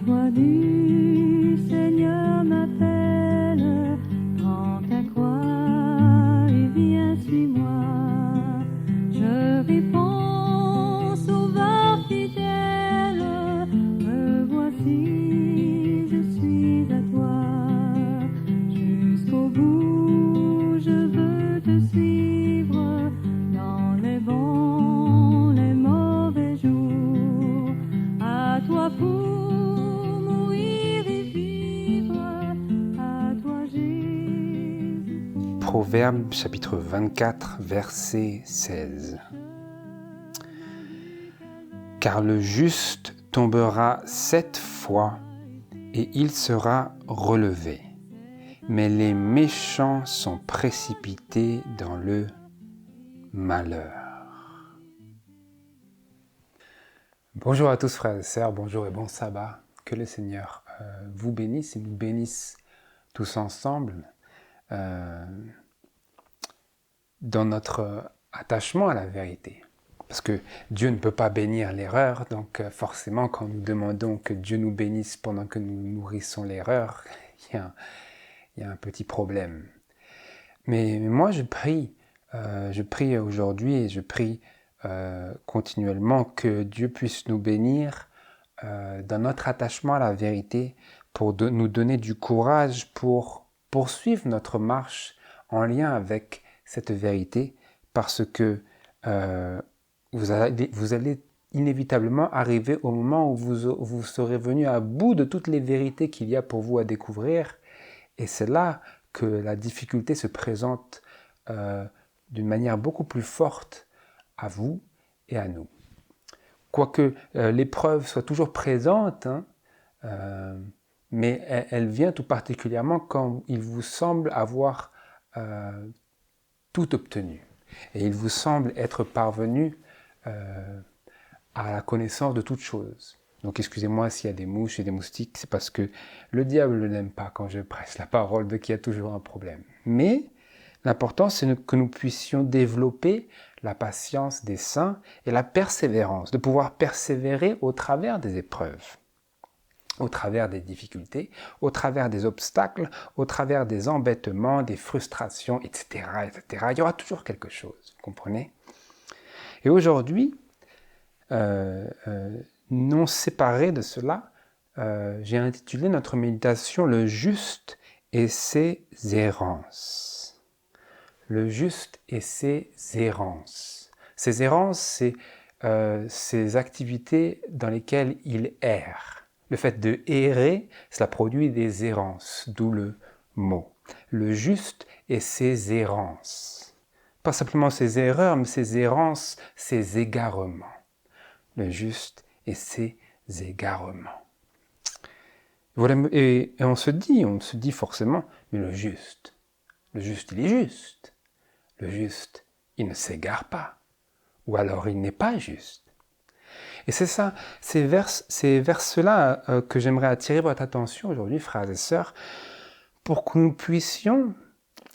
voix du Seigneur m'appelle, prends ta croix et viens, suis-moi. Je réponds, Sauveur fidèle, me voici, je suis à toi. Jusqu'au bout, je veux te suivre, dans les bons, les mauvais jours. À toi pour mourir et vivre, à toi Jésus. Proverbe chapitre 24, verset 16. Car le juste tombera 7 fois et il sera relevé, mais les méchants sont précipités dans le malheur. Bonjour à tous frères et sœurs, bonjour et bon sabbat. Que le Seigneur vous bénisse et nous bénisse tous ensemble dans notre attachement à la vérité. Parce que Dieu ne peut pas bénir l'erreur, donc forcément quand nous demandons que Dieu nous bénisse pendant que nous nourrissons l'erreur, il y a un petit problème. Mais moi je prie aujourd'hui et je prie continuellement que Dieu puisse nous bénir dans notre attachement à la vérité pour nous donner du courage pour poursuivre notre marche en lien avec cette vérité, parce que vous allez inévitablement arriver au moment où vous serez venu à bout de toutes les vérités qu'il y a pour vous à découvrir, et c'est là que la difficulté se présente d'une manière beaucoup plus forte à vous et à nous. Quoique l'épreuve soit toujours présente, mais elle vient tout particulièrement quand il vous semble avoir tout obtenu. Et il vous semble être parvenu à la connaissance de toutes choses. Donc excusez-moi s'il y a des mouches et des moustiques, c'est parce que le diable n'aime pas quand je prêche la parole, donc il y a toujours un problème. Mais l'important, c'est que nous puissions développer la patience des saints et la persévérance, de pouvoir persévérer au travers des épreuves, au travers des difficultés, au travers des obstacles, au travers des embêtements, des frustrations, etc., etc. Il y aura toujours quelque chose, vous comprenez ? Et aujourd'hui, non séparé de cela, j'ai intitulé notre méditation « Le juste et ses errances ». Le juste et ses errances. Ses errances, c'est ces activités dans lesquelles il erre. Le fait de errer, cela produit des errances, d'où le mot. Le juste et ses errances. Pas simplement ses erreurs, mais ses errances, ses égarements. Le juste et ses égarements. Voilà, et on se dit forcément, mais le juste, il est juste. Le juste, il ne s'égare pas. Ou alors il n'est pas juste. Et c'est ça, c'est vers cela que j'aimerais attirer votre attention aujourd'hui, frères et sœurs, pour que nous puissions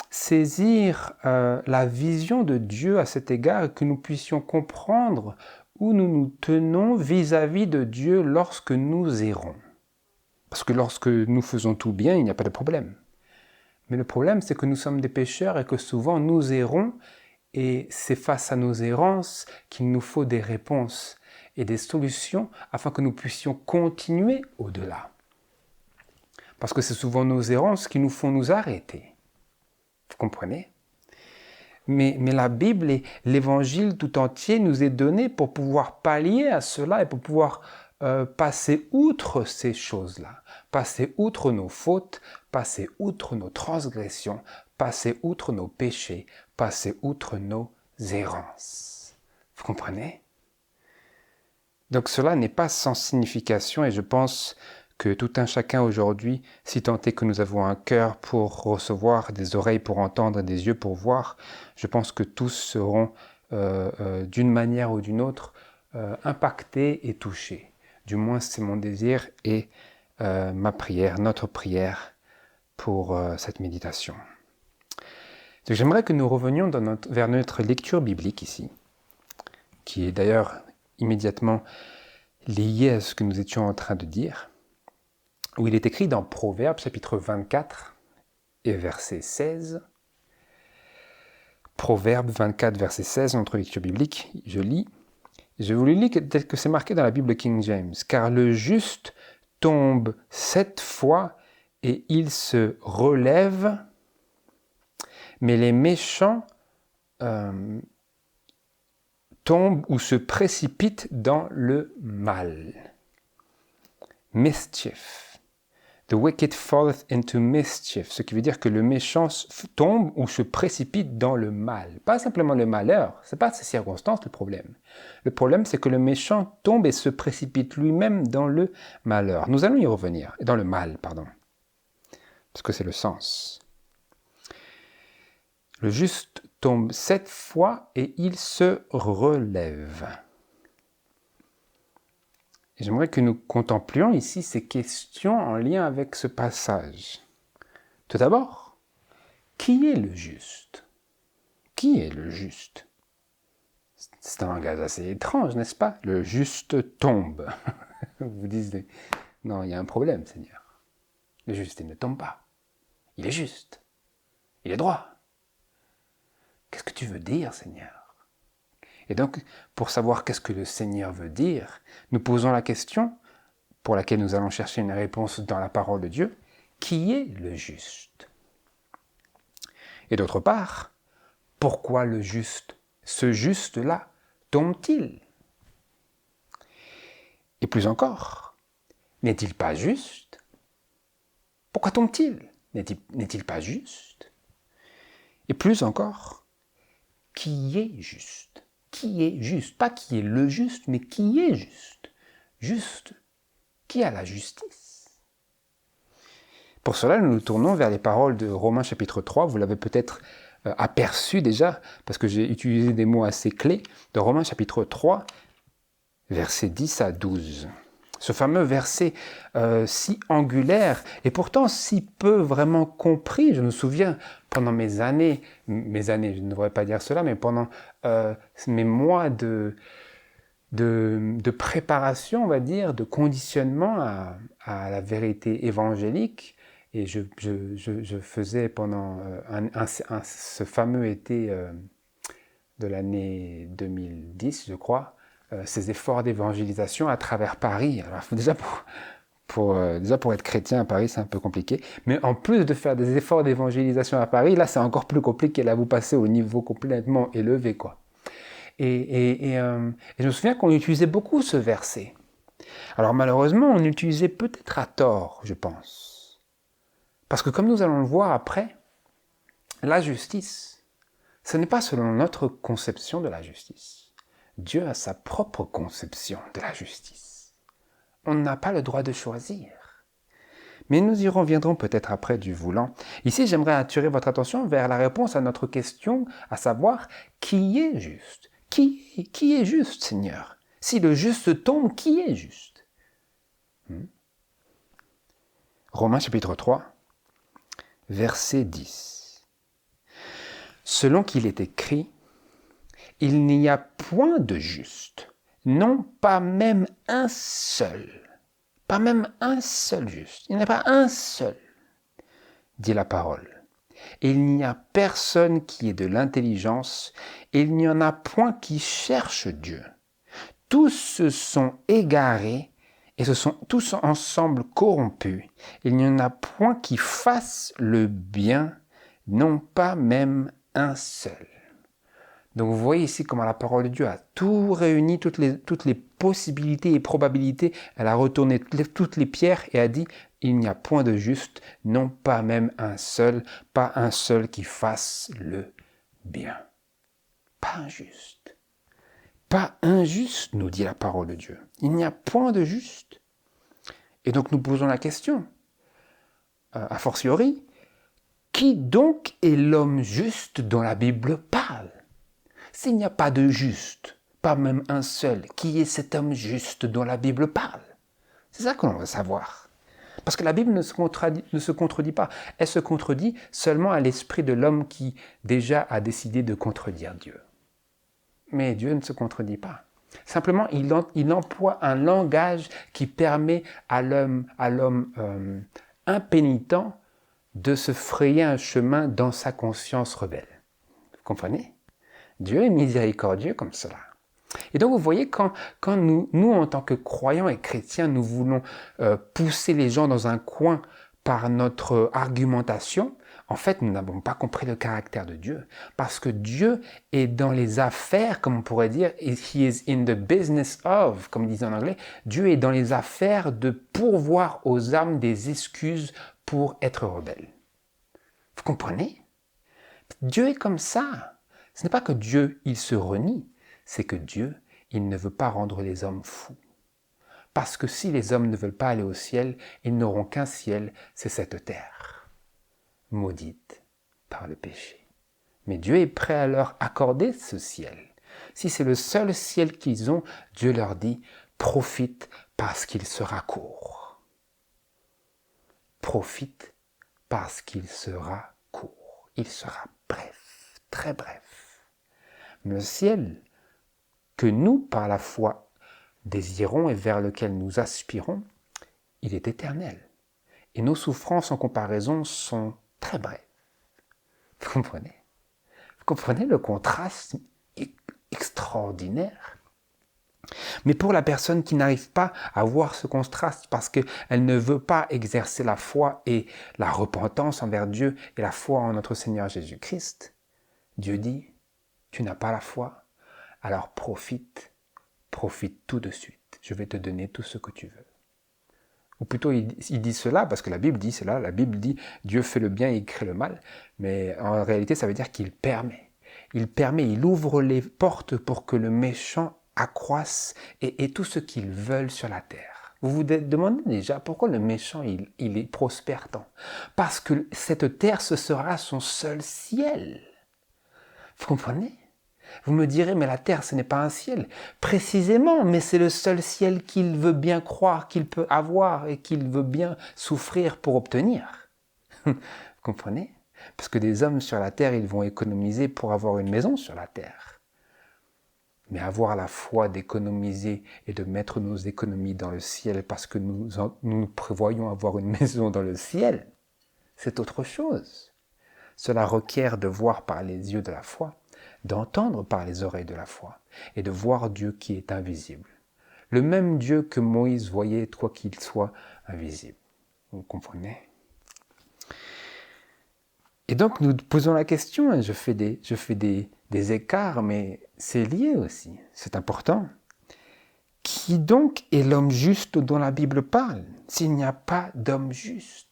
saisir la vision de Dieu à cet égard et que nous puissions comprendre où nous nous tenons vis-à-vis de Dieu lorsque nous errons. Parce que lorsque nous faisons tout bien, il n'y a pas de problème. Mais le problème, c'est que nous sommes des pécheurs et que souvent nous errons, et c'est face à nos errances qu'il nous faut des réponses et des solutions afin que nous puissions continuer au-delà. Parce que c'est souvent nos errances qui nous font nous arrêter. Vous comprenez ? Mais la Bible et l'Évangile tout entier nous est donné pour pouvoir pallier à cela et pour pouvoir passer outre ces choses-là, passer outre nos fautes, passer outre nos transgressions, passer outre nos péchés, passer outre nos errances. Vous comprenez ? Donc cela n'est pas sans signification et je pense que tout un chacun aujourd'hui, si tant est que nous avons un cœur pour recevoir, des oreilles pour entendre, des yeux pour voir, je pense que tous seront d'une manière ou d'une autre impactés et touchés. Du moins c'est mon désir et ma prière, notre prière pour cette méditation. Donc, j'aimerais que nous revenions vers notre lecture biblique ici, qui est d'ailleurs immédiatement liée à ce que nous étions en train de dire. où il est écrit dans Proverbes chapitre 24 et verset 16. Proverbes 24, verset 16, notre lecture biblique, je lis. Je vous le lis tel que c'est marqué dans la Bible King James. « Car le juste tombe 7 fois et il se relève, mais les méchants tombent ou se précipitent dans le mal. » Mischief. The wicked falleth into mischief, ce qui veut dire que le méchant tombe ou se précipite dans le mal. Pas simplement le malheur, c'est pas ces circonstances le problème. Le problème, c'est que le méchant tombe et se précipite lui-même dans le malheur. Nous allons y revenir, dans le mal, pardon, parce que c'est le sens. Le juste tombe 7 fois et il se relève. Et j'aimerais que nous contemplions ici ces questions en lien avec ce passage. Tout d'abord, qui est le juste? Qui est le juste? C'est un langage assez étrange, n'est-ce pas? Le juste tombe. Vous dites, non, il y a un problème, Seigneur. Le juste, il ne tombe pas. Il est juste. Il est droit. Qu'est-ce que tu veux dire, Seigneur? Et donc, pour savoir qu'est-ce que le Seigneur veut dire, nous posons la question, pour laquelle nous allons chercher une réponse dans la parole de Dieu, qui est le juste? Et d'autre part, pourquoi le juste, ce juste-là, tombe-t-il? Et plus encore, n'est-il pas juste? Pourquoi tombe-t-il? N'est-il pas juste? Et plus encore, qui est juste? Qui est juste? Pas qui est le juste, mais qui est juste? Juste, qui a la justice? Pour cela, nous nous tournons vers les paroles de Romains chapitre 3. Vous l'avez peut-être aperçu déjà, parce que j'ai utilisé des mots assez clés, de Romains chapitre 3, versets 10 à 12. Ce fameux verset si angulaire, et pourtant si peu vraiment compris. Je me souviens, pendant mes années, je ne devrais pas dire cela, mais pendant mes mois de préparation, on va dire, de conditionnement à la vérité évangélique, et je faisais pendant ce fameux été de l'année 2010, je crois, ces efforts d'évangélisation à travers Paris. Alors, déjà pour être chrétien à Paris, c'est un peu compliqué. Mais en plus de faire des efforts d'évangélisation à Paris, là, c'est encore plus compliqué. Là, vous passez au niveau complètement élevé, quoi. Et je me souviens qu'on utilisait beaucoup ce verset. Alors, malheureusement, on l'utilisait peut-être à tort, je pense. Parce que comme nous allons le voir après, la justice, ce n'est pas selon notre conception de la justice. Dieu a sa propre conception de la justice. On n'a pas le droit de choisir. Mais nous y reviendrons peut-être après du voulant. Ici, j'aimerais attirer votre attention vers la réponse à notre question, à savoir, qui est juste? Qui est juste, Seigneur? Si le juste tombe, qui est juste? Romains chapitre 3, verset 10. Selon qu'il est écrit, il n'y a point de juste, non pas même un seul. Pas même un seul juste. Il n'y en a pas un seul, dit la parole. Et il n'y a personne qui ait de l'intelligence, et il n'y en a point qui cherche Dieu. Tous se sont égarés, et se sont tous ensemble corrompus. Il n'y en a point qui fasse le bien, non pas même un seul. Donc vous voyez ici comment la parole de Dieu a tout réuni, toutes les possibilités et probabilités. Elle a retourné toutes les pierres et a dit, il n'y a point de juste, non pas même un seul, pas un seul qui fasse le bien. Pas injuste. Pas injuste, nous dit la parole de Dieu. Il n'y a point de juste. Et donc nous posons la question, a fortiori, qui donc est l'homme juste dont la Bible parle? S'il n'y a pas de juste, pas même un seul, qui est cet homme juste dont la Bible parle? C'est ça que l'on veut savoir. Parce que la Bible ne se contredit pas. Elle se contredit seulement à l'esprit de l'homme qui déjà a décidé de contredire Dieu. Mais Dieu ne se contredit pas. Simplement, il emploie un langage qui permet à l'homme impénitent de se frayer un chemin dans sa conscience rebelle. Vous comprenez? Dieu est miséricordieux comme cela. Et donc vous voyez, quand nous en tant que croyants et chrétiens, nous voulons pousser les gens dans un coin par notre argumentation, en fait, nous n'avons pas compris le caractère de Dieu. Parce que Dieu est dans les affaires, comme on pourrait dire, He is in the business of, comme ils disent en anglais, Dieu est dans les affaires de pourvoir aux âmes des excuses pour être rebelles. Vous comprenez? Dieu est comme ça. Ce n'est pas que Dieu, il se renie, c'est que Dieu, il ne veut pas rendre les hommes fous. Parce que si les hommes ne veulent pas aller au ciel, ils n'auront qu'un ciel, c'est cette terre, maudite par le péché. Mais Dieu est prêt à leur accorder ce ciel. Si c'est le seul ciel qu'ils ont, Dieu leur dit, profite parce qu'il sera court. Profite parce qu'il sera court. Il sera bref, très bref. Le ciel que nous, par la foi, désirons et vers lequel nous aspirons, il est éternel. Et nos souffrances en comparaison sont très brèves. Vous comprenez? Vous comprenez le contraste extraordinaire? Mais pour la personne qui n'arrive pas à voir ce contraste parce qu'elle ne veut pas exercer la foi et la repentance envers Dieu et la foi en notre Seigneur Jésus-Christ, Dieu dit, tu n'as pas la foi, alors profite tout de suite. Je vais te donner tout ce que tu veux. Ou plutôt, il dit cela, parce que la Bible dit cela, la Bible dit Dieu fait le bien et il crée le mal, mais en réalité, ça veut dire qu'il permet. Il ouvre les portes pour que le méchant accroisse et ait tout ce qu'il veut sur la terre. Vous vous demandez déjà pourquoi le méchant, il est prospère tant. Parce que cette terre, ce sera son seul ciel. Vous comprenez? Vous me direz, mais la terre, ce n'est pas un ciel. Précisément, mais c'est le seul ciel qu'il veut bien croire qu'il peut avoir et qu'il veut bien souffrir pour obtenir. Vous comprenez? Parce que des hommes sur la terre, ils vont économiser pour avoir une maison sur la terre. Mais avoir la foi d'économiser et de mettre nos économies dans le ciel parce que nous prévoyons avoir une maison dans le ciel, c'est autre chose. Cela requiert de voir par les yeux de la foi, d'entendre par les oreilles de la foi et de voir Dieu qui est invisible. Le même Dieu que Moïse voyait, quoi qu'il soit, invisible. Vous comprenez? Et donc nous posons la question, et je fais des écarts, mais c'est lié aussi, c'est important. Qui donc est l'homme juste dont la Bible parle, s'il n'y a pas d'homme juste?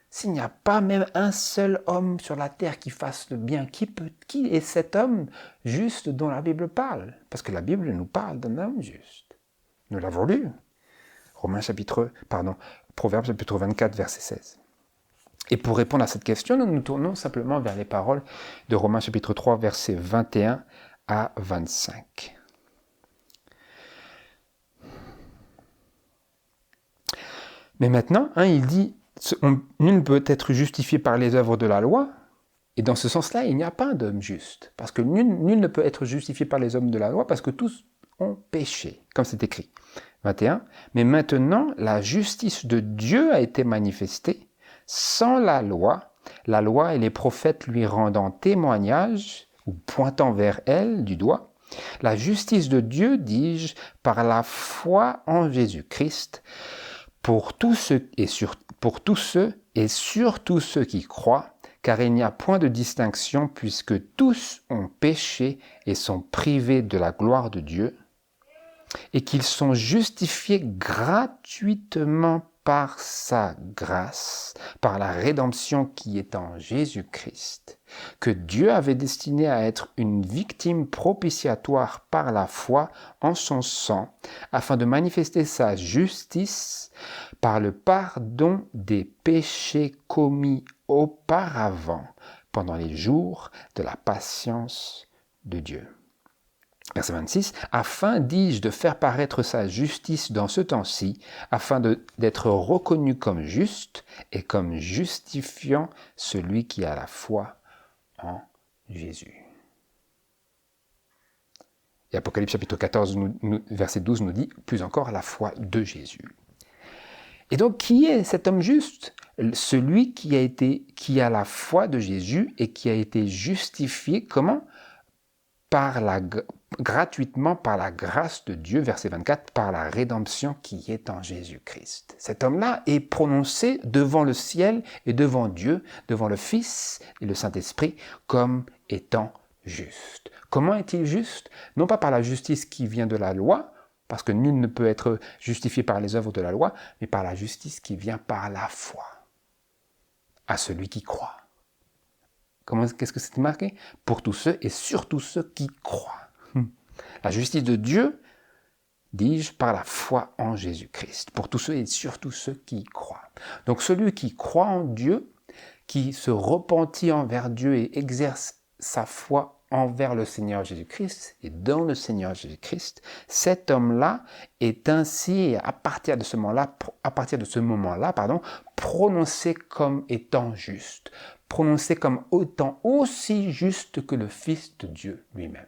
S'il n'y a pas même un seul homme sur la terre qui fasse le bien, qui est cet homme juste dont la Bible parle? Parce que la Bible nous parle d'un homme juste. Nous l'avons lu. Proverbes chapitre 24, verset 16. Et pour répondre à cette question, nous nous tournons simplement vers les paroles de Romains chapitre 3, versets 21 à 25. Mais maintenant, il dit, nul ne peut être justifié par les œuvres de la loi, et dans ce sens-là, il n'y a pas d'homme juste, parce que nul ne peut être justifié par les œuvres de la loi, parce que tous ont péché, comme c'est écrit. 21. Mais maintenant, la justice de Dieu a été manifestée, sans la loi et les prophètes lui rendant témoignage, ou pointant vers elle du doigt, la justice de Dieu, dis-je, par la foi en Jésus-Christ, pour tous ceux et sur tous ceux qui croient, car il n'y a point de distinction puisque tous ont péché et sont privés de la gloire de Dieu, et qu'ils sont justifiés gratuitement par sa grâce, par la rédemption qui est en Jésus-Christ, que Dieu avait destiné à être une victime propitiatoire par la foi en son sang, afin de manifester sa justice par le pardon des péchés commis auparavant, pendant les jours de la patience de Dieu. Verset 26, afin, dis-je, de faire paraître sa justice dans ce temps-ci, afin d'être reconnu comme juste et comme justifiant celui qui a la foi en Jésus. Et Apocalypse chapitre 14, verset 12 nous dit, plus encore, la foi de Jésus. Et donc, qui est cet homme juste? Celui qui a la foi de Jésus et qui a été justifié, comment? Gratuitement par la grâce de Dieu, verset 24, par la rédemption qui est en Jésus-Christ. Cet homme-là est prononcé devant le ciel et devant Dieu, devant le Fils et le Saint-Esprit, comme étant juste. Comment est-il juste? Non pas par la justice qui vient de la loi, parce que nul ne peut être justifié par les œuvres de la loi, mais par la justice qui vient par la foi, à celui qui croit. Qu'est-ce que c'est marqué? Pour tous ceux et surtout ceux qui croient. La justice de Dieu, dis-je, par la foi en Jésus-Christ. Pour tous ceux et surtout ceux qui croient. Donc celui qui croit en Dieu, qui se repentit envers Dieu et exerce sa foi envers le Seigneur Jésus-Christ et dans le Seigneur Jésus-Christ, cet homme-là est ainsi, à partir de ce moment-là, prononcé comme étant juste, prononcé comme étant aussi juste que le Fils de Dieu lui-même.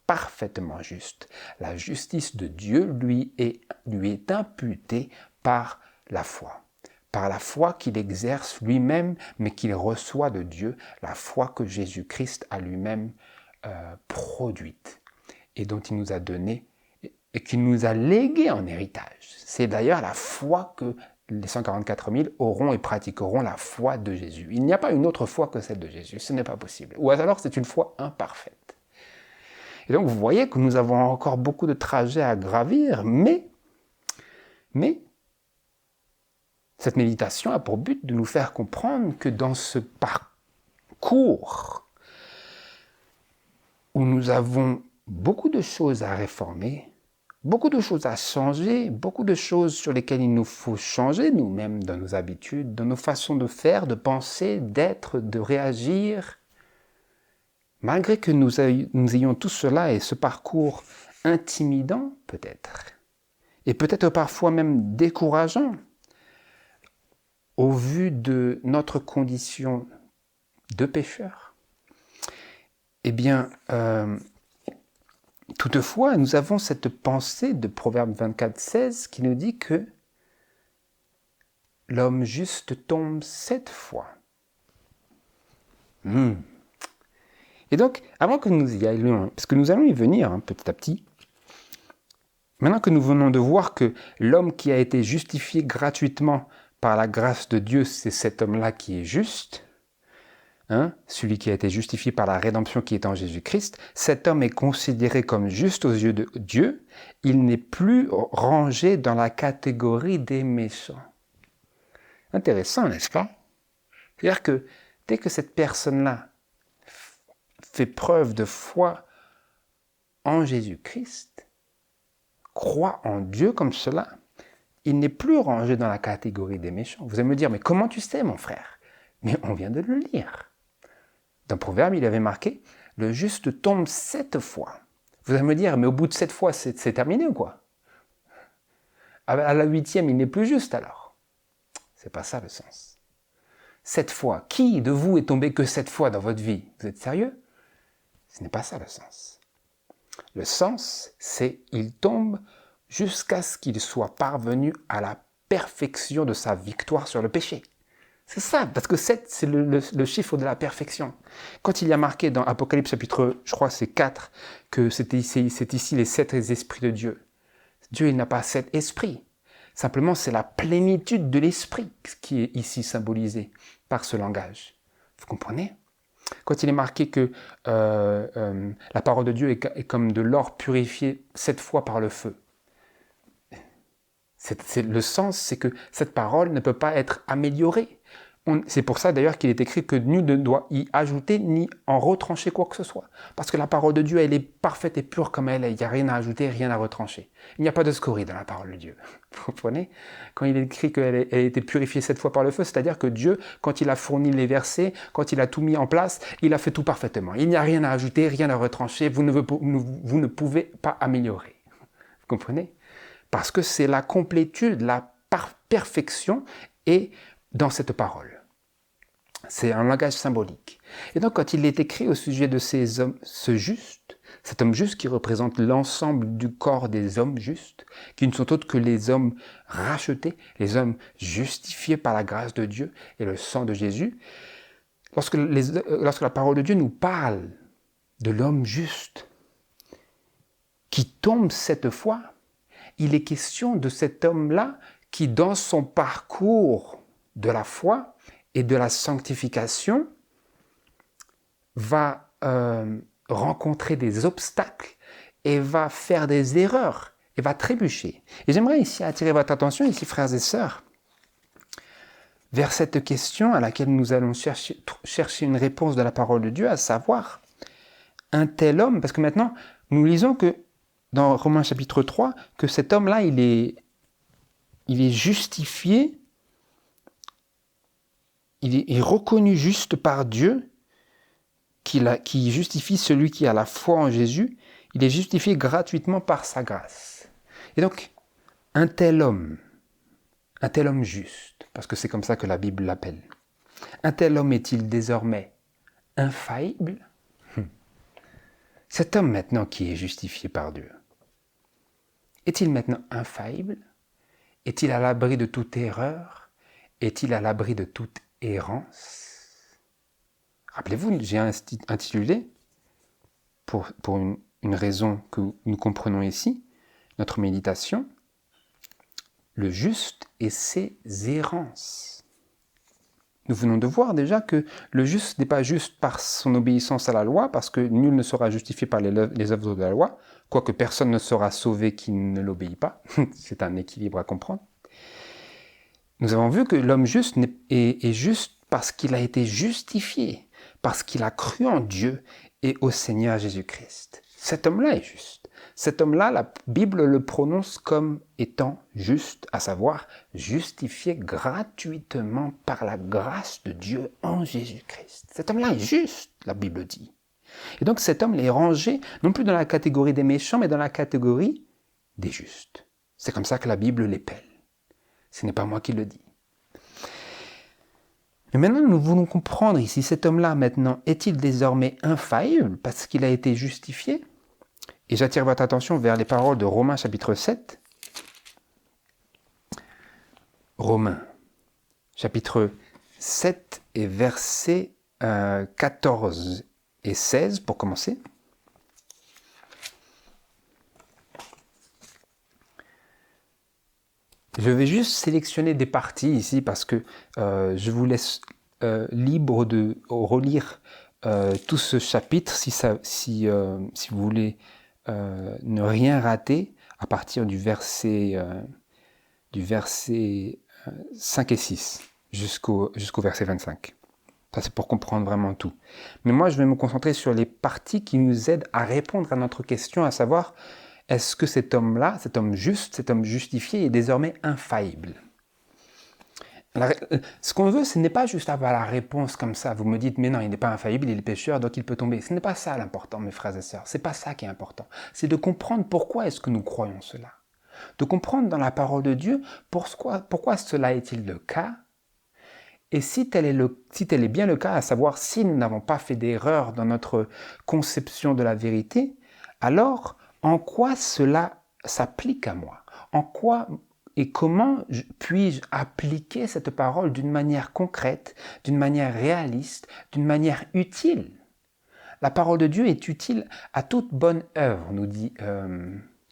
Parfaitement juste. La justice de Dieu lui est imputée par la foi. Par la foi qu'il exerce lui-même, mais qu'il reçoit de Dieu, la foi que Jésus-Christ a lui-même produite et dont il nous a donné et qu'il nous a légué en héritage. C'est d'ailleurs la foi que les 144 000 auront et pratiqueront la foi de Jésus. Il n'y a pas une autre foi que celle de Jésus, ce n'est pas possible. Ou alors c'est une foi imparfaite. Et donc vous voyez que nous avons encore beaucoup de trajets à gravir, mais cette méditation a pour but de nous faire comprendre que dans ce parcours où nous avons beaucoup de choses à réformer, beaucoup de choses à changer, beaucoup de choses sur lesquelles il nous faut changer nous-mêmes dans nos habitudes, dans nos façons de faire, de penser, d'être, de réagir, malgré que nous ayons tout cela et ce parcours intimidant peut-être, et peut-être parfois même décourageant, au vu de notre condition de pécheur, eh bien, toutefois, nous avons cette pensée de Proverbe 24, 16 qui nous dit que l'homme juste tombe 7 fois. Et donc, avant que nous y allions, parce que nous allons y venir petit à petit, maintenant que nous venons de voir que l'homme qui a été justifié gratuitement par la grâce de Dieu, c'est cet homme-là qui est juste, celui qui a été justifié par la rédemption qui est en Jésus-Christ, cet homme est considéré comme juste aux yeux de Dieu, il n'est plus rangé dans la catégorie des méchants. Intéressant, n'est-ce pas? C'est-à-dire que dès que cette personne-là fait preuve de foi en Jésus-Christ, croit en Dieu comme cela, il n'est plus rangé dans la catégorie des méchants. Vous allez me dire, mais comment tu sais, mon frère? Mais on vient de le lire. Dans Proverbe, il avait marqué, le juste tombe 7 fois. Vous allez me dire, mais au bout de 7 fois, c'est terminé ou quoi? À la 8e, il n'est plus juste alors. C'est pas ça le sens. 7 fois. Qui de vous est tombé que 7 fois dans votre vie? Vous êtes sérieux? Ce n'est pas ça le sens. Le sens, c'est il tombe jusqu'à ce qu'il soit parvenu à la perfection de sa victoire sur le péché. C'est ça, parce que 7, c'est le chiffre de la perfection. Quand il y a marqué dans Apocalypse chapitre, je crois c'est 4, que c'est ici les 7 esprits de Dieu. Dieu, il n'a pas 7 esprits. Simplement, c'est la plénitude de l'esprit qui est ici symbolisée par ce langage. Vous comprenez? Quand il est marqué que la parole de Dieu est comme de l'or purifié 7 fois par le feu. Le sens, c'est que cette parole ne peut pas être améliorée. C'est pour ça d'ailleurs qu'il est écrit que nul ne doit y ajouter ni en retrancher quoi que ce soit. Parce que la parole de Dieu, elle est parfaite et pure comme elle est. Il n'y a rien à ajouter, rien à retrancher. Il n'y a pas de scorie dans la parole de Dieu. Vous comprenez? Quand il est écrit qu'elle a été purifiée 7 fois par le feu, c'est-à-dire que Dieu, quand il a fourni les versets, quand il a tout mis en place, il a fait tout parfaitement. Il n'y a rien à ajouter, rien à retrancher. Vous ne pouvez pas améliorer. Vous comprenez? Parce que c'est la complétude, la perfection est dans cette parole. C'est un langage symbolique. Et donc, quand il est écrit au sujet de ces hommes, ce juste, Cet homme juste qui représente l'ensemble du corps des hommes justes, qui ne sont autres que les hommes rachetés, les hommes justifiés par la grâce de Dieu et le sang de Jésus. Lorsque la parole de Dieu nous parle de l'homme juste qui tombe cette fois, il est question de cet homme-là qui, dans son parcours de la foi et de la sanctification, va rencontrer des obstacles et va faire des erreurs et va trébucher. Et j'aimerais ici attirer votre attention, ici, frères et sœurs, vers cette question à laquelle nous allons chercher une réponse de la parole de Dieu, à savoir, un tel homme, parce que maintenant, nous lisons que dans Romains chapitre 3, que cet homme-là, il est justifié, il est reconnu juste par Dieu, qui justifie celui qui a la foi en Jésus, il est justifié gratuitement par sa grâce. Et donc, un tel homme juste, parce que c'est comme ça que la Bible l'appelle, un tel homme est-il désormais infaillible? Cet homme maintenant qui est justifié par Dieu, est-il maintenant infaillible? Est-il à l'abri de toute erreur? Est-il à l'abri de toute errance? Rappelez-vous, j'ai intitulé, pour une raison que nous comprenons ici, notre méditation, le juste et ses errances. Nous venons de voir déjà que le juste n'est pas juste par son obéissance à la loi, parce que nul ne sera justifié par les œuvres de la loi, quoique personne ne sera sauvé qui ne l'obéit pas. C'est un équilibre à comprendre. Nous avons vu que l'homme juste est juste parce qu'il a été justifié, parce qu'il a cru en Dieu et au Seigneur Jésus-Christ. Cet homme-là est juste. Cet homme-là, la Bible le prononce comme étant juste, à savoir justifié gratuitement par la grâce de Dieu en Jésus-Christ. Cet homme-là est juste, la Bible dit. Et donc cet homme est rangé non plus dans la catégorie des méchants, mais dans la catégorie des justes. C'est comme ça que la Bible l'épelle. Ce n'est pas moi qui le dis. Mais maintenant, nous voulons comprendre ici, cet homme-là, maintenant, est-il désormais infaillible parce qu'il a été justifié? Et j'attire votre attention vers les paroles de Romains chapitre 7. Romains chapitre 7 et versets 14 et 16 pour commencer. Je vais juste sélectionner des parties ici parce que je vous laisse libre de relire tout ce chapitre si vous voulez ne rien rater à partir du verset 5 et 6 jusqu'au verset 25. Ça, c'est pour comprendre vraiment tout. Mais moi, je vais me concentrer sur les parties qui nous aident à répondre à notre question, à savoir, est-ce que cet homme-là, cet homme juste, cet homme justifié est désormais infaillible? Ce qu'on veut, ce n'est pas juste avoir la réponse comme ça. Vous me dites, mais non, il n'est pas infaillible, il est pécheur, donc il peut tomber. Ce n'est pas ça l'important, mes frères et sœurs. C'est pas ça qui est important. C'est de comprendre pourquoi est-ce que nous croyons cela. De comprendre dans la parole de Dieu pourquoi cela est-il le cas. Et si tel est bien le cas, à savoir si nous n'avons pas fait d'erreur dans notre conception de la vérité, alors en quoi cela s'applique à moi? En quoi et comment puis-je appliquer cette parole d'une manière concrète, d'une manière réaliste, d'une manière utile? La parole de Dieu est utile à toute bonne œuvre, nous dit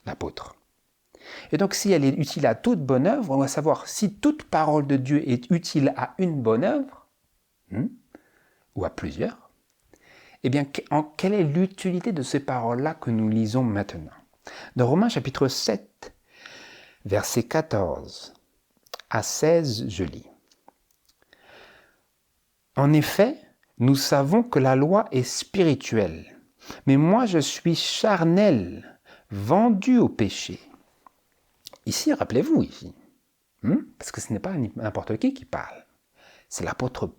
l'apôtre. Et donc si elle est utile à toute bonne œuvre, on va savoir si toute parole de Dieu est utile à une bonne œuvre, ou à plusieurs, eh bien quelle est l'utilité de ces paroles-là que nous lisons maintenant? Dans Romains chapitre 7, versets 14 à 16, je lis. En effet, nous savons que la loi est spirituelle, mais moi je suis charnel, vendu au péché. Ici, rappelez-vous ici, parce que ce n'est pas n'importe qui parle, c'est l'apôtre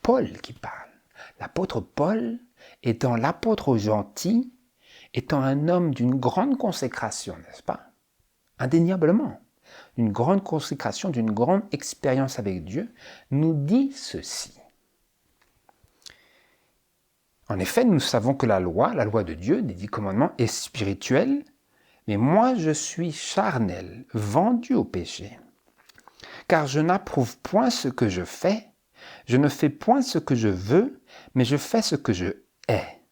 Paul qui parle. L'apôtre Paul, étant l'apôtre gentil, étant un homme d'une grande consécration, n'est-ce pas? Indéniablement, une grande consécration, d'une grande expérience avec Dieu, nous dit ceci. En effet, nous savons que la loi de Dieu, des 10 commandements, est spirituelle, mais moi je suis charnel, vendu au péché. Car je n'approuve point ce que je fais, je ne fais point ce que je veux, mais je fais ce que je hais.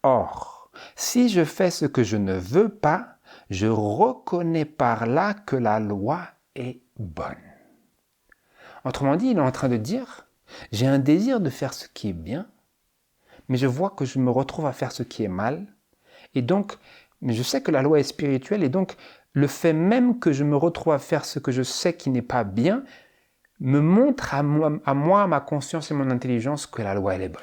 Or, si je fais ce que je ne veux pas, je reconnais par là que la loi est bonne. Autrement dit, il est en train de dire, j'ai un désir de faire ce qui est bien, mais je vois que je me retrouve à faire ce qui est mal, et donc, mais je sais que la loi est spirituelle, et donc le fait même que je me retrouve à faire ce que je sais qui n'est pas bien, me montre à moi, à ma conscience et mon intelligence que la loi elle est bonne.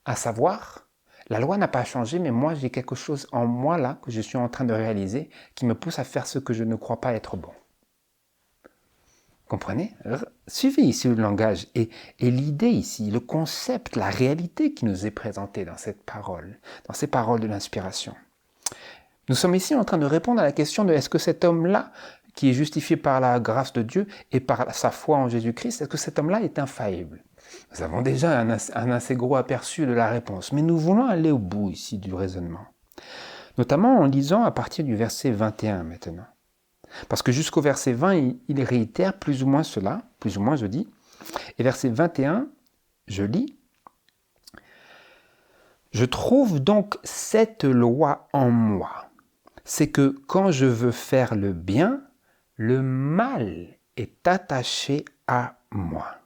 À savoir, la loi n'a pas changé, mais moi j'ai quelque chose en moi là que je suis en train de réaliser qui me pousse à faire ce que je ne crois pas être bon. Comprenez? Suivez ici le langage et l'idée ici, le concept, la réalité qui nous est présentée dans cette parole, dans ces paroles de l'inspiration. Nous sommes ici en train de répondre à la question de est-ce que cet homme-là, qui est justifié par la grâce de Dieu et par sa foi en Jésus-Christ, est-ce que cet homme-là est infaillible? Nous avons déjà un assez gros aperçu de la réponse, mais nous voulons aller au bout ici du raisonnement. Notamment en lisant à partir du verset 21 maintenant. Parce que jusqu'au verset 20, il réitère plus ou moins cela, plus ou moins je dis. Et verset 21, je lis. Je trouve donc cette loi en moi. C'est que quand je veux faire le bien, le mal est attaché à moi.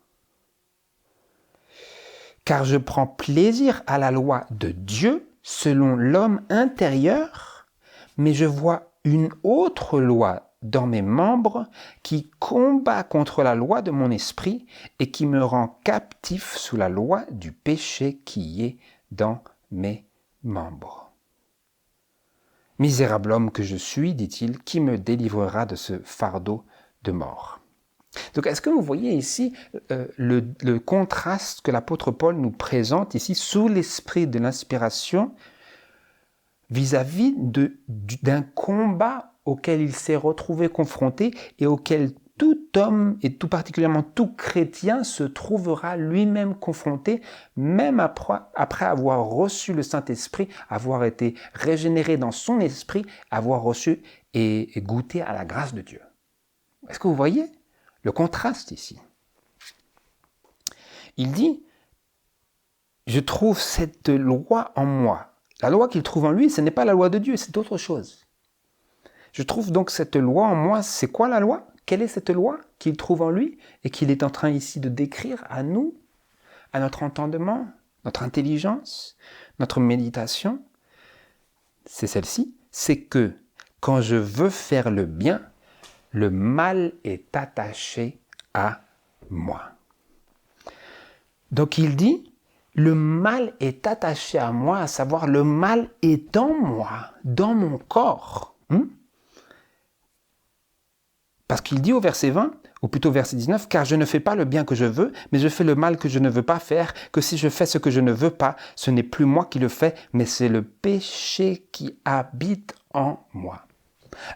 Car je prends plaisir à la loi de Dieu selon l'homme intérieur, mais je vois une autre loi dans mes membres qui combat contre la loi de mon esprit et qui me rend captif sous la loi du péché qui est dans mes membres. Misérable homme que je suis, dit-il, qui me délivrera de ce fardeau de mort? Donc, est-ce que vous voyez ici le contraste que l'apôtre Paul nous présente ici sous l'esprit de l'inspiration vis-à-vis d'un combat auquel il s'est retrouvé confronté et auquel tout homme, et tout particulièrement tout chrétien, se trouvera lui-même confronté, même après avoir reçu le Saint-Esprit, avoir été régénéré dans son esprit, avoir reçu et goûté à la grâce de Dieu. Est-ce que vous voyez le contraste ici? Il dit, je trouve cette loi en moi. La loi qu'il trouve en lui, ce n'est pas la loi de Dieu, c'est autre chose. Je trouve donc cette loi en moi. C'est quoi la loi? Quelle est cette loi qu'il trouve en lui et qu'il est en train ici de décrire à nous, à notre entendement, notre intelligence, notre méditation? C'est celle-ci. C'est que quand je veux faire le bien, le mal est attaché à moi. Donc il dit, le mal est attaché à moi, à savoir le mal est en moi, dans mon corps. Parce qu'il dit au verset 20, ou plutôt verset 19, « Car je ne fais pas le bien que je veux, mais je fais le mal que je ne veux pas faire, que si je fais ce que je ne veux pas, ce n'est plus moi qui le fais, mais c'est le péché qui habite en moi. »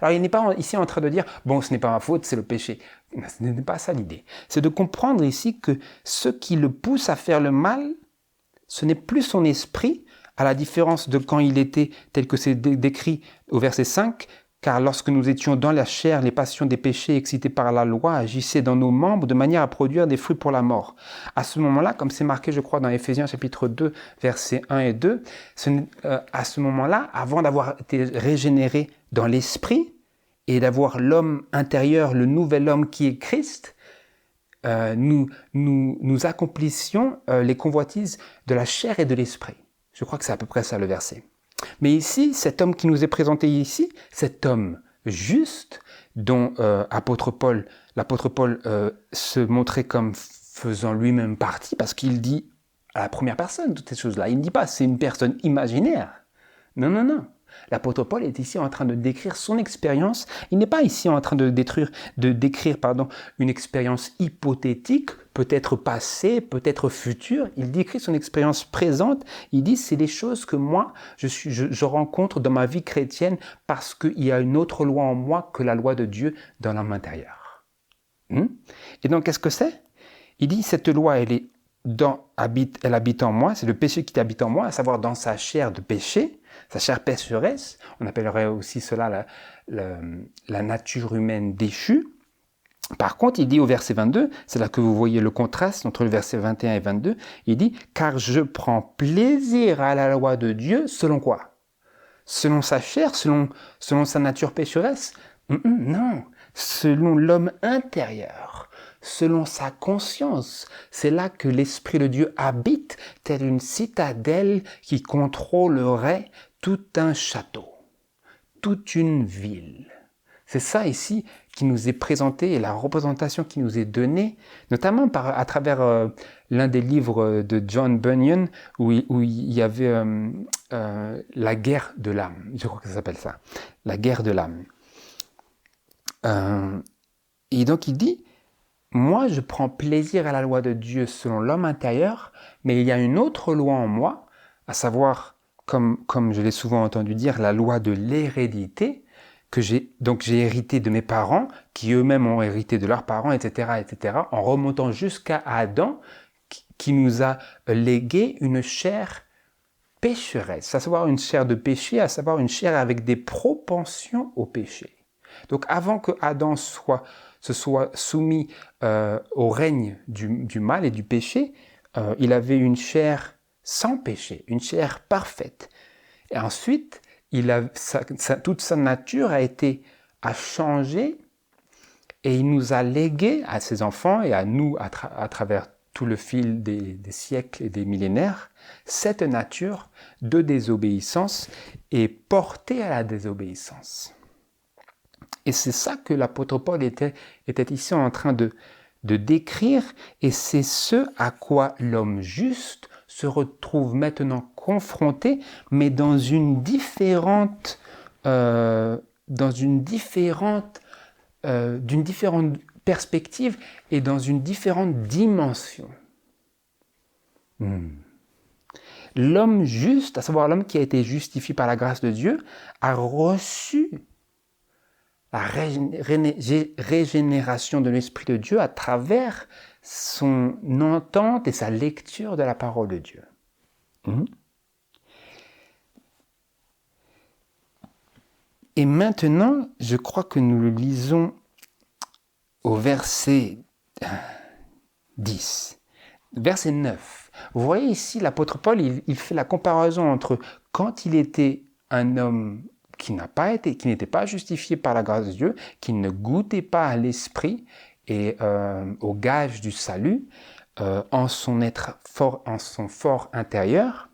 Alors il n'est pas ici en train de dire, bon, ce n'est pas ma faute, c'est le péché. Ce n'est pas ça l'idée. C'est de comprendre ici que ce qui le pousse à faire le mal, ce n'est plus son esprit, à la différence de quand il était, tel que c'est décrit au verset 5, car lorsque nous étions dans la chair, les passions des péchés excités par la loi agissaient dans nos membres de manière à produire des fruits pour la mort. À ce moment-là, comme c'est marqué, je crois, dans Éphésiens chapitre 2, versets 1 et 2, à ce moment-là, avant d'avoir été régénéré dans l'esprit et d'avoir l'homme intérieur, le nouvel homme qui est Christ, nous accomplissions les convoitises de la chair et de l'esprit. Je crois que c'est à peu près ça le verset. Mais ici, cet homme qui nous est présenté ici, cet homme juste dont l'apôtre Paul se montrait comme faisant lui-même partie, parce qu'il dit à la première personne toutes ces choses-là. Il ne dit pas c'est une personne imaginaire. Non, non, non. L'apôtre Paul est ici en train de décrire son expérience. Il n'est pas ici en train de décrire une expérience hypothétique, peut-être passée, peut-être future. Il décrit son expérience présente. Il dit c'est les choses que moi, je rencontre dans ma vie chrétienne parce qu'il y a une autre loi en moi que la loi de Dieu dans l'homme intérieur. Et donc, qu'est-ce que c'est? Il dit cette loi, elle est elle habite en moi, c'est le péché qui habite en moi, à savoir dans sa chair de péché, sa chair pécheresse. On appellerait aussi cela la nature humaine déchue. Par contre, il dit au verset 22, c'est là que vous voyez le contraste entre le verset 21 et 22, il dit « Car je prends plaisir à la loi de Dieu selon quoi ? Selon sa chair, selon sa nature pécheresse ? Non, selon l'homme intérieur, selon sa conscience. C'est là que l'Esprit de Dieu habite, telle une citadelle qui contrôlerait tout un château, toute une ville. » C'est ça ici qui nous est présenté et la représentation qui nous est donnée, notamment à travers l'un des livres de John Bunyan où il y avait la guerre de l'âme. Je crois que ça s'appelle ça, la guerre de l'âme. Et donc il dit, moi je prends plaisir à la loi de Dieu selon l'homme intérieur, mais il y a une autre loi en moi, à savoir, comme je l'ai souvent entendu dire, la loi de l'hérédité, que j'ai hérité de mes parents, qui eux-mêmes ont hérité de leurs parents, etc., en remontant jusqu'à Adam, qui nous a légué une chair pécheresse, à savoir une chair de péché, à savoir une chair avec des propensions au péché. Donc avant que Adam se soit soumis au règne du mal et du péché, il avait une chair sans péché, une chair parfaite. Et ensuite, toute sa nature a changé et il nous a légué à ses enfants et à nous à travers tout le fil des siècles et des millénaires cette nature de désobéissance et portée à la désobéissance. Et c'est ça que l'apôtre Paul était ici en train de décrire, et c'est ce à quoi l'homme juste se retrouve maintenant confronté, mais d'une différente perspective et dans une différente dimension. L'homme juste, à savoir l'homme qui a été justifié par la grâce de Dieu, a reçu la régénération de l'Esprit de Dieu à travers son entente et sa lecture de la parole de Dieu. Et maintenant, je crois que nous le lisons au verset 10, verset 9. Vous voyez ici, l'apôtre Paul, il fait la comparaison entre quand il était un homme qui n'était pas justifié par la grâce de Dieu, qui ne goûtait pas à l'esprit et au gage du salut, en son fort intérieur.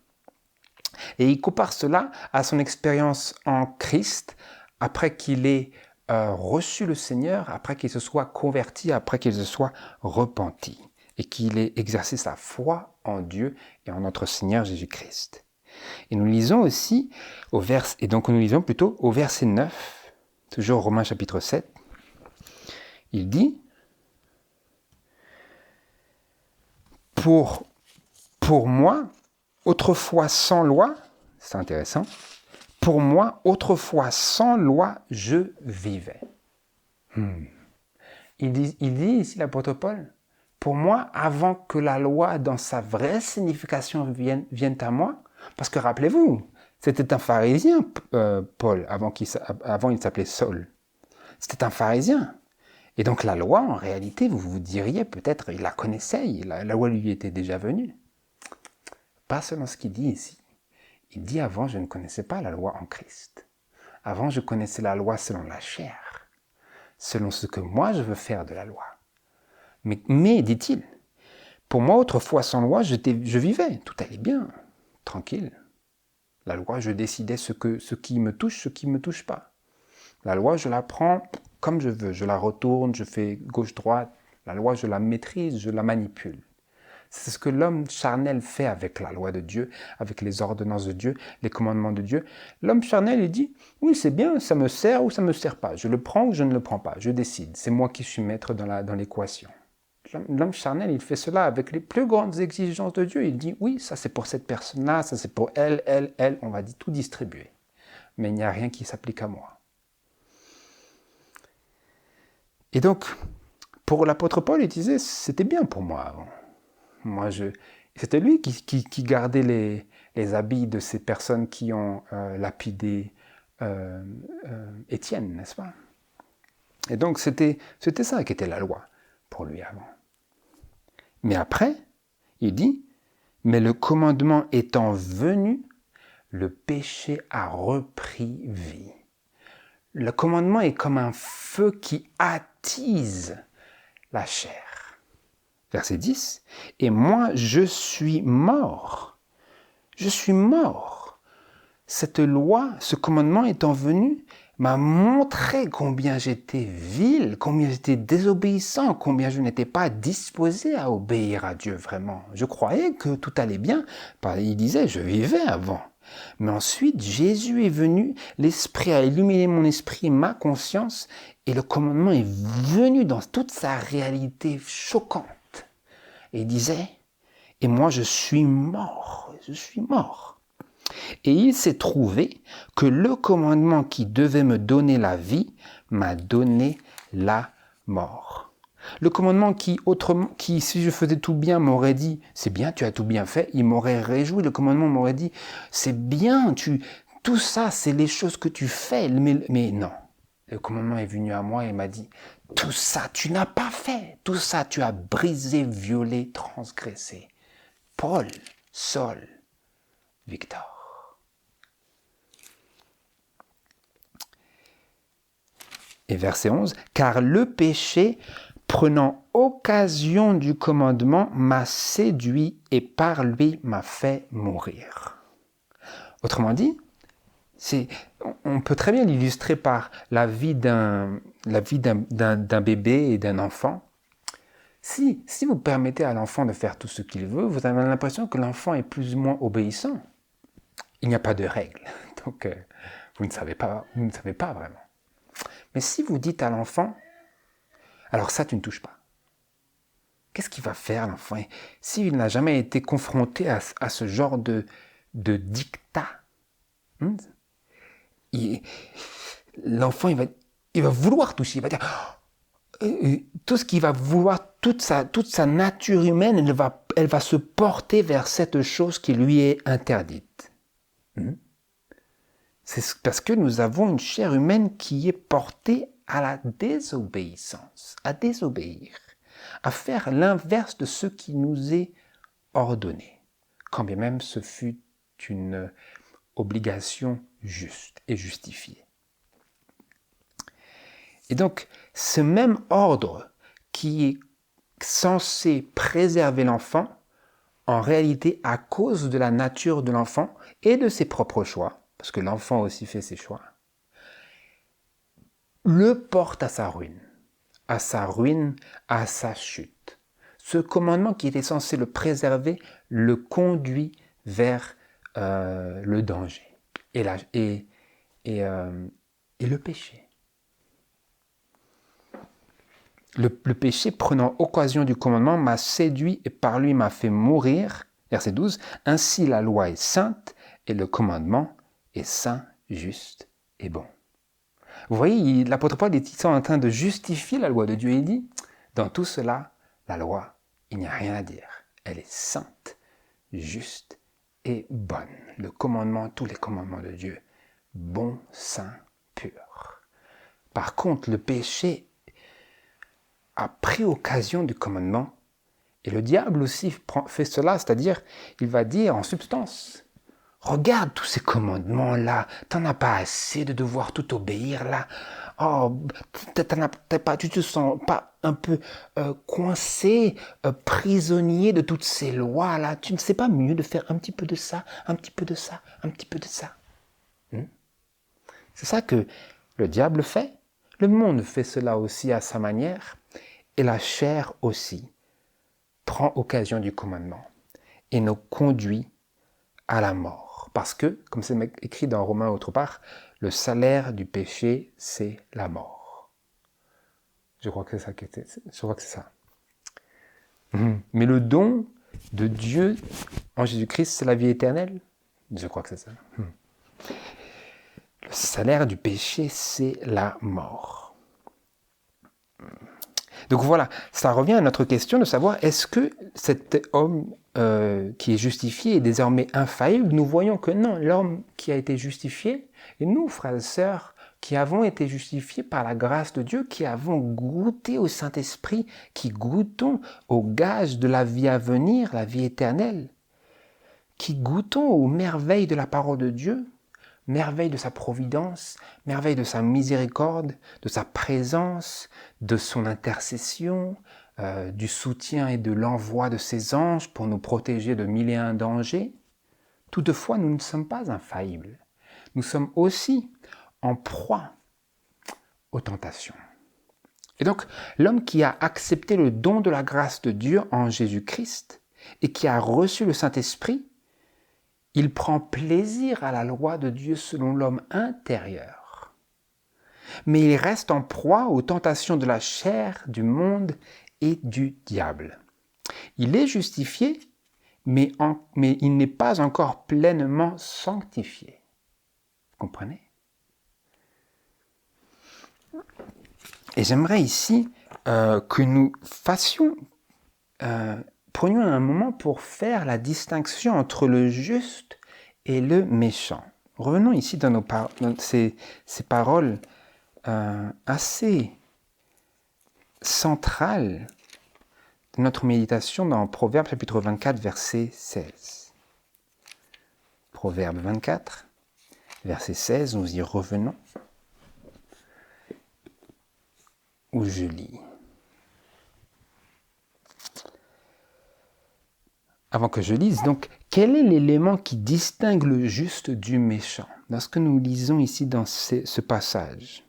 Et il compare cela à son expérience en Christ, après qu'il ait reçu le Seigneur, après qu'il se soit converti, après qu'il se soit repenti, et qu'il ait exercé sa foi en Dieu et en notre Seigneur Jésus-Christ. Et nous lisons aussi au verset 9, toujours Romains chapitre 7, il dit « Pour moi, autrefois sans loi, c'est intéressant, pour moi, autrefois sans loi, je vivais. » Il dit ici l'apôtre Paul, pour moi, avant que la loi dans sa vraie signification vienne à moi, parce que rappelez-vous, c'était un pharisien, Paul, avant il s'appelait Saul. C'était un pharisien. Et donc la loi, en réalité, vous vous diriez peut-être, il la connaissait, la loi lui était déjà venue. Pas selon ce qu'il dit ici. Il dit avant, je ne connaissais pas la loi en Christ. Avant, je connaissais la loi selon la chair, selon ce que moi je veux faire de la loi. Mais dit-il, pour moi, autrefois sans loi, je vivais, tout allait bien, tranquille. La loi, je décidais ce qui me touche, ce qui ne me touche pas. La loi, je la prends comme je veux, je la retourne, je fais gauche-droite. La loi, je la maîtrise, je la manipule. C'est ce que l'homme charnel fait avec la loi de Dieu, avec les ordonnances de Dieu, les commandements de Dieu. L'homme charnel, il dit, oui, c'est bien, ça me sert ou ça ne me sert pas. Je le prends ou je ne le prends pas. Je décide. C'est moi qui suis maître dans l'équation. L'homme charnel, il fait cela avec les plus grandes exigences de Dieu. Il dit, oui, ça c'est pour cette personne-là, ça c'est pour elle, on va tout distribuer. Mais il n'y a rien qui s'applique à moi. Et donc, pour l'apôtre Paul, il disait, c'était bien pour moi avant. C'était lui qui gardait les habits de ces personnes qui ont lapidé Étienne, n'est-ce pas? Et donc c'était ça qui était la loi pour lui avant. Mais après, il dit, mais le commandement étant venu, le péché a repris vie. Le commandement est comme un feu qui attise la chair. Verset 10. Et moi, je suis mort. Je suis mort. Cette loi, ce commandement étant venu, m'a montré combien j'étais vil, combien j'étais désobéissant, combien je n'étais pas disposé à obéir à Dieu vraiment. Je croyais que tout allait bien. Il disait, je vivais avant. Mais ensuite, Jésus est venu, l'Esprit a illuminé mon esprit et ma conscience, et le commandement est venu dans toute sa réalité choquante. Et il disait, et moi je suis mort, je suis mort. Et il s'est trouvé que le commandement qui devait me donner la vie m'a donné la mort. Le commandement qui, si je faisais tout bien, m'aurait dit « c'est bien, tu as tout bien fait », il m'aurait réjoui. Le commandement m'aurait dit « c'est bien, tout ça, c'est les choses que tu fais ». Mais non, le commandement est venu à moi et m'a dit « tout ça, tu n'as pas fait. Tout ça, tu as brisé, violé, transgressé. » Paul, Saul, Victor. Et verset 11, « car le péché, prenant occasion du commandement, m'a séduit et par lui m'a fait mourir. » Autrement dit, on peut très bien l'illustrer par la vie d'un bébé et d'un enfant. Si vous permettez à l'enfant de faire tout ce qu'il veut, vous avez l'impression que l'enfant est plus ou moins obéissant. Il n'y a pas de règle, donc vous ne savez pas vraiment. Mais si vous dites à l'enfant, alors ça, tu ne touches pas. Qu'est-ce qu'il va faire, l'enfant? S'il n'a jamais été confronté à ce genre de dictat, l'enfant, il va vouloir toucher. Il va dire, tout ce qu'il va vouloir, toute sa nature humaine, elle va se porter vers cette chose qui lui est interdite. C'est parce que nous avons une chair humaine qui est portée à la désobéissance, à désobéir, à faire l'inverse de ce qui nous est ordonné, quand bien même ce fut une obligation juste et justifiée. Et donc, ce même ordre qui est censé préserver l'enfant, en réalité, à cause de la nature de l'enfant et de ses propres choix, parce que l'enfant aussi fait ses choix, le porte à sa ruine, à sa chute. Ce commandement qui était censé le préserver le conduit vers le danger et le péché. Le péché, prenant occasion du commandement, m'a séduit et par lui m'a fait mourir. Verset 12. Ainsi la loi est sainte et le commandement est saint, juste et bon. Vous voyez, l'apôtre Paul est en train de justifier la loi de Dieu. Il dit, dans tout cela, la loi, il n'y a rien à dire. Elle est sainte, juste et bonne. Le commandement, tous les commandements de Dieu, bon, saint, pur. Par contre, le péché a pris occasion du commandement, et le diable aussi fait cela, c'est-à-dire, il va dire en substance, regarde tous ces commandements-là, t'en as pas assez de devoir tout obéir là, oh, tu te sens pas un peu coincé, prisonnier de toutes ces lois-là, tu ne sais pas mieux de faire un petit peu de ça, un petit peu de ça, un petit peu de ça. C'est ça que le diable fait, le monde fait cela aussi à sa manière, et la chair aussi prend occasion du commandement et nous conduit à la mort. Parce que, comme c'est écrit dans Romains autre part, le salaire du péché, c'est la mort. Je crois que c'est ça. Mais le don de Dieu en Jésus-Christ, c'est la vie éternelle. Je crois que c'est ça. Le salaire du péché, c'est la mort. Donc voilà, ça revient à notre question de savoir est-ce que cet homme qui est justifié est désormais infaillible? Nous voyons que non, l'homme qui a été justifié, et nous, frères et sœurs, qui avons été justifiés par la grâce de Dieu, qui avons goûté au Saint-Esprit, qui goûtons au gage de la vie à venir, la vie éternelle, qui goûtons aux merveilles de la parole de Dieu, merveille de sa providence, merveille de sa miséricorde, de sa présence, de son intercession, du soutien et de l'envoi de ses anges pour nous protéger de mille et un dangers. Toutefois, nous ne sommes pas infaillibles. Nous sommes aussi en proie aux tentations. Et donc, l'homme qui a accepté le don de la grâce de Dieu en Jésus-Christ et qui a reçu le Saint-Esprit, il prend plaisir à la loi de Dieu selon l'homme intérieur. Mais il reste en proie aux tentations de la chair, du monde et du diable. Il est justifié, mais il n'est pas encore pleinement sanctifié. Vous comprenez? Et j'aimerais ici que nous prenions un moment pour faire la distinction entre le juste et le méchant. Revenons ici dans ces paroles assez centrales de notre méditation dans Proverbe chapitre 24, verset 16. Proverbe 24, verset 16, nous y revenons, où je lis. Avant que je lise, donc, quel est l'élément qui distingue le juste du méchant? Dans ce que nous lisons ici dans ce passage,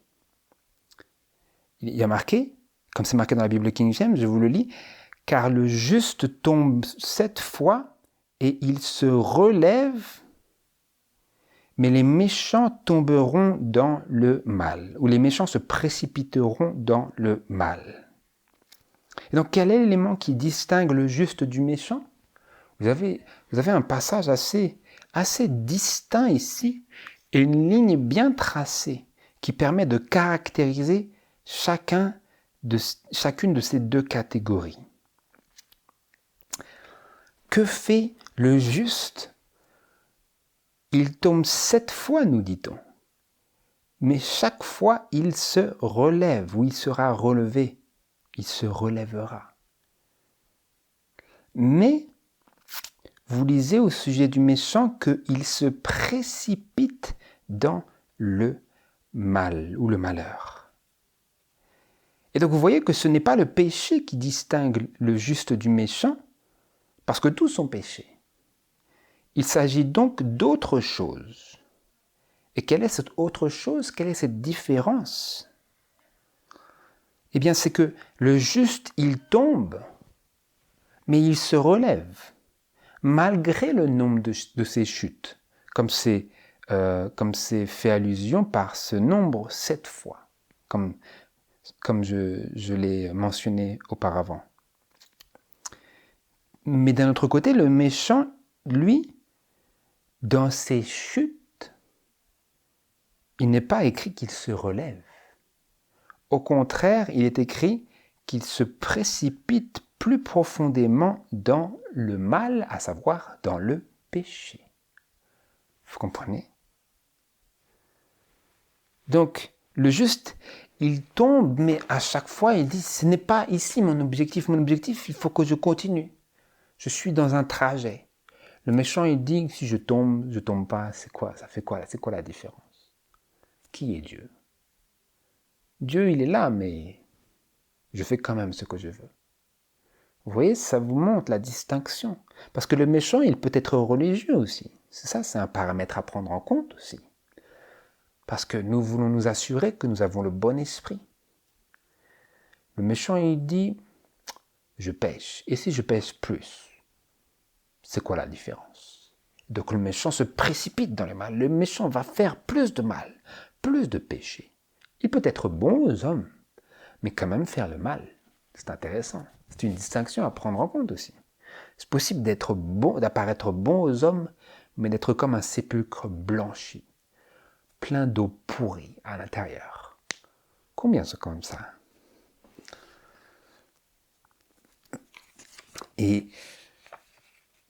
il y a marqué, comme c'est marqué dans la Bible King James, je vous le lis, « Car le juste tombe 7 fois et il se relève, mais les méchants tomberont dans le mal. » Ou les méchants se précipiteront dans le mal. Et donc, quel est l'élément qui distingue le juste du méchant? Vous avez un passage assez distinct ici et une ligne bien tracée qui permet de caractériser chacune de ces deux catégories. Que fait le juste? Il tombe 7 fois, nous dit-on. Mais chaque fois, il se relève, ou il sera relevé. Il se relèvera. Mais, vous lisez au sujet du méchant qu'il se précipite dans le mal ou le malheur. Et donc vous voyez que ce n'est pas le péché qui distingue le juste du méchant, parce que tous sont péchés. Il s'agit donc d'autre chose. Et quelle est cette autre chose? Quelle est cette différence? Eh bien, c'est que le juste, il tombe, mais il se relève, malgré le nombre de ses chutes, comme c'est fait allusion par ce nombre 7 fois, comme je l'ai mentionné auparavant. Mais d'un autre côté, le méchant, lui, dans ses chutes, il n'est pas écrit qu'il se relève. Au contraire, il est écrit qu'il se précipite plus profondément dans le mal, à savoir dans le péché. Vous comprenez? Donc, le juste, il tombe, mais à chaque fois, il dit, ce n'est pas ici mon objectif. Mon objectif, il faut que je continue. Je suis dans un trajet. Le méchant, il dit, si je tombe pas, c'est quoi? Ça fait quoi? C'est quoi la différence? Qui est Dieu? Dieu, il est là, mais je fais quand même ce que je veux. Vous voyez, ça vous montre la distinction. Parce que le méchant, il peut être religieux aussi. C'est un paramètre à prendre en compte aussi. Parce que nous voulons nous assurer que nous avons le bon esprit. Le méchant, il dit, je pêche. Et si je pêche plus? C'est quoi la différence? Donc le méchant se précipite dans le mal. Le méchant va faire plus de mal, plus de péché. Il peut être bon aux hommes, mais quand même faire le mal. C'est intéressant. C'est une distinction à prendre en compte aussi. C'est possible d'être bon, d'apparaître bon aux hommes, mais d'être comme un sépulcre blanchi, plein d'eau pourrie à l'intérieur. Combien c'est comme ça? Et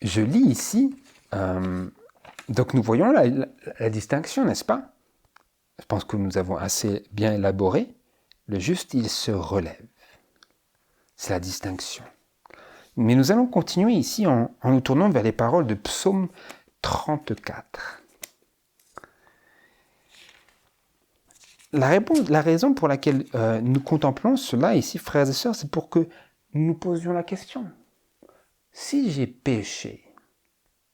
je lis ici, donc nous voyons la distinction, n'est-ce pas? Je pense que nous avons assez bien élaboré. Le juste, il se relève. C'est la distinction. Mais nous allons continuer ici en nous tournant vers les paroles de Psaume 34. La raison pour laquelle nous contemplons cela ici, frères et sœurs, c'est pour que nous posions la question. Si j'ai péché,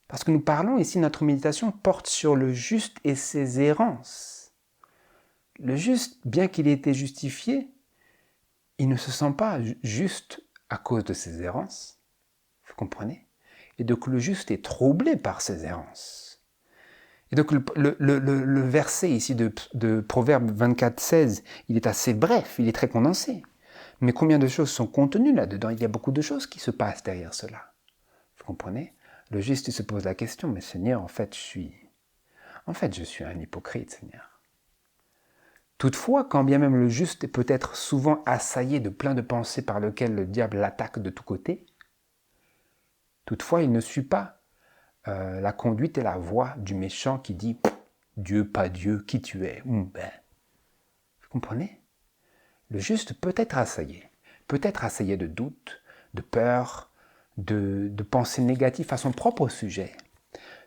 parce que nous parlons ici, notre méditation porte sur le juste et ses errances. Le juste, bien qu'il ait été justifié, il ne se sent pas juste à cause de ses errances. Vous comprenez? Et donc le juste est troublé par ses errances. Et donc le verset ici de Proverbe 24, 16, il est assez bref, il est très condensé. Mais combien de choses sont contenues là-dedans? Il y a beaucoup de choses qui se passent derrière cela. Vous comprenez? Le juste se pose la question, mais Seigneur, en fait, je suis un hypocrite, Seigneur. Toutefois, quand bien même le juste peut être souvent assailli de plein de pensées par lesquelles le diable l'attaque de tous côtés, toutefois, il ne suit pas la conduite et la voie du méchant qui dit « Dieu, pas Dieu, qui tu es ?» Vous comprenez? Le juste peut être assailli de doutes, de peurs, de pensées négatives à son propre sujet.